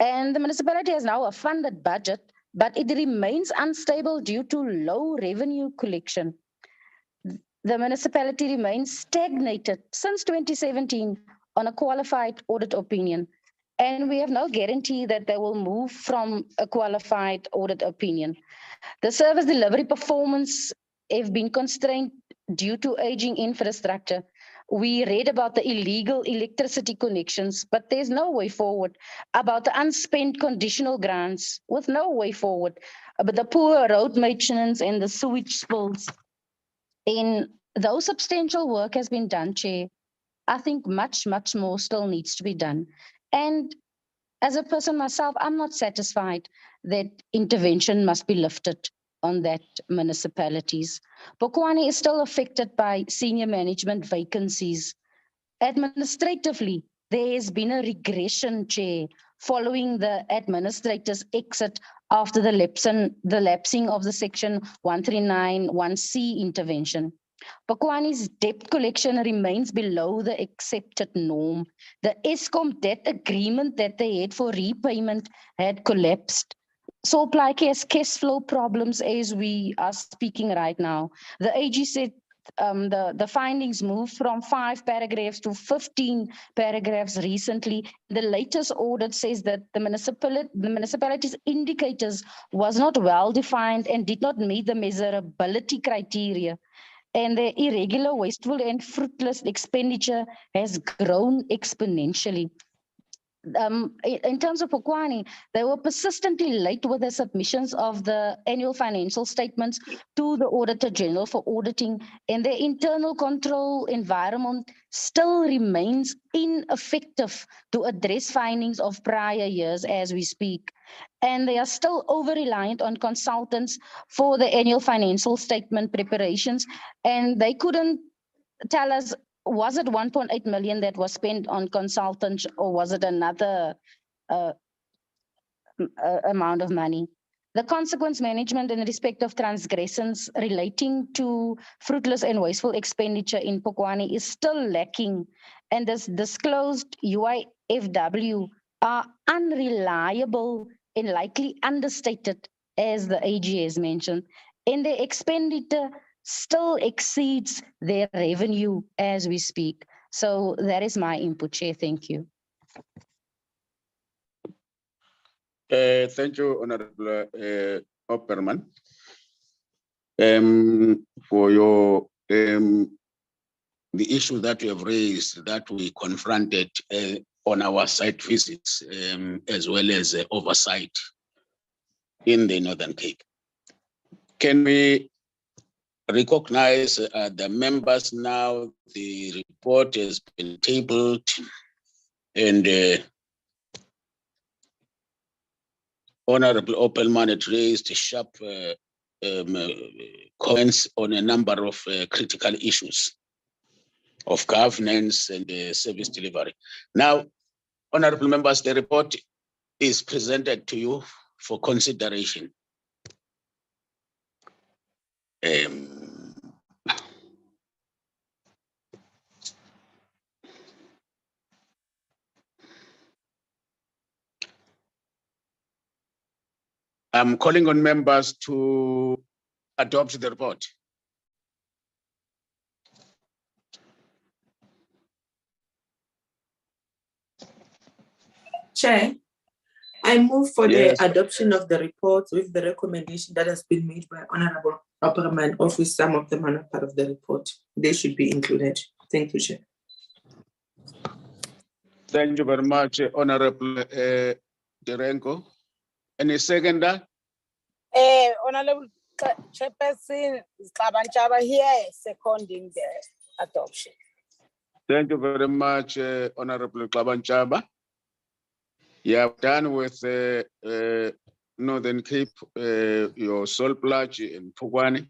And the municipality has now a funded budget, but it remains unstable due to low revenue collection. The municipality remains stagnated since 2017 on a qualified audit opinion. And we have no guarantee that they will move from a qualified audit opinion. The service delivery performance have been constrained due to aging infrastructure. We read about the illegal electricity connections, but there's no way forward. About the unspent conditional grants with no way forward. About the poor road maintenance and the sewage spills. And though substantial work has been done, Chair, I think much, much more still needs to be done. And as a person myself, I'm not satisfied that intervention must be lifted on that municipalities. Phokwane is still affected by senior management vacancies. Administratively, there has been a regression, Chair, following the administrator's exit after the lapsing of the section 139(1)(c) intervention. Phokwane's debt collection remains below the accepted norm. The Eskom debt agreement that they had for repayment had collapsed. Plaatje has cash flow problems as we are speaking right now. The AG said the findings moved from 5 paragraphs to 15 paragraphs recently. The latest audit says that the municipality's indicators was not well defined and did not meet the measurability criteria. And the irregular, wasteful, and fruitless expenditure has grown exponentially. In terms of Phokwane, they were persistently late with the submissions of the annual financial statements to the Auditor General for auditing, and their internal control environment still remains ineffective to address findings of prior years as we speak. And they are still over-reliant on consultants for the annual financial statement preparations, and they couldn't tell us, was it 1.8 million that was spent on consultants, or was it another amount of money? The consequence management in respect of transgressions relating to fruitless and wasteful expenditure in Phokwane is still lacking, and this disclosed UIFW are unreliable and likely understated, as the AG has mentioned, and their expenditure still exceeds their revenue as we speak. So that is my input, Chair. Thank you. Thank you, Honorable Opperman, for your the issue that you have raised that we confronted on our site visits, as well as oversight in the Northern Cape. Can we recognize the members now? The report has been tabled, and Honorable Opperman had raised sharp comments on a number of critical issues of governance and service delivery. Now, honorable members, the report is presented to you for consideration. I'm calling on members to adopt the report. Chair, I move for Yes. the adoption of the report with the recommendation that has been made by Honorable Opperman, of which some of them are not part of the report. They should be included. Thank you, Chair. Thank you very much, Honorable Derenko. Any seconder? Honorable Chairperson Kabanchaba here seconding the adoption. Thank you very much, Honorable Klabanchaba. You have done with Northern Cape, your Sol Plaatje and Phokwane.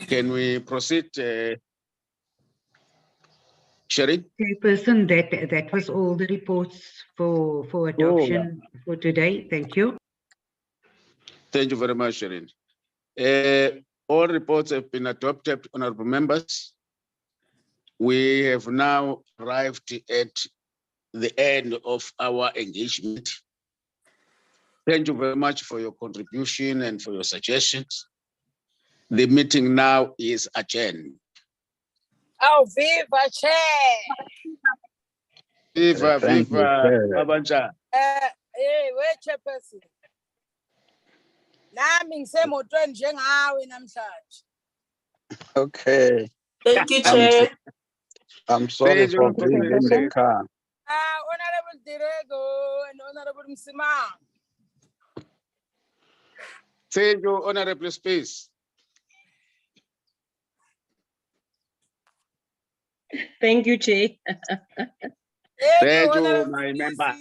Can we proceed, Sherry? Chairperson, that was all the reports for adoption for today. Thank you. Thank you very much, Sherry. All reports have been adopted, honorable members. We have now arrived at the end of our engagement. Thank you very much for your contribution and for your suggestions. The meeting now is adjourned. Oh, viva Chair! Viva, Thank you, viva, Chair. Abanja. Wait, Chairperson. Nami ngisemotweni njengawe namhlanje. Okay, Thank you, I'm, Chair. I'm sorry Thank you, for being in the car. Honorable Dirego and Honorable Msima. Thank you, Honorable Space. Thank you, Chair. Thank you, my member.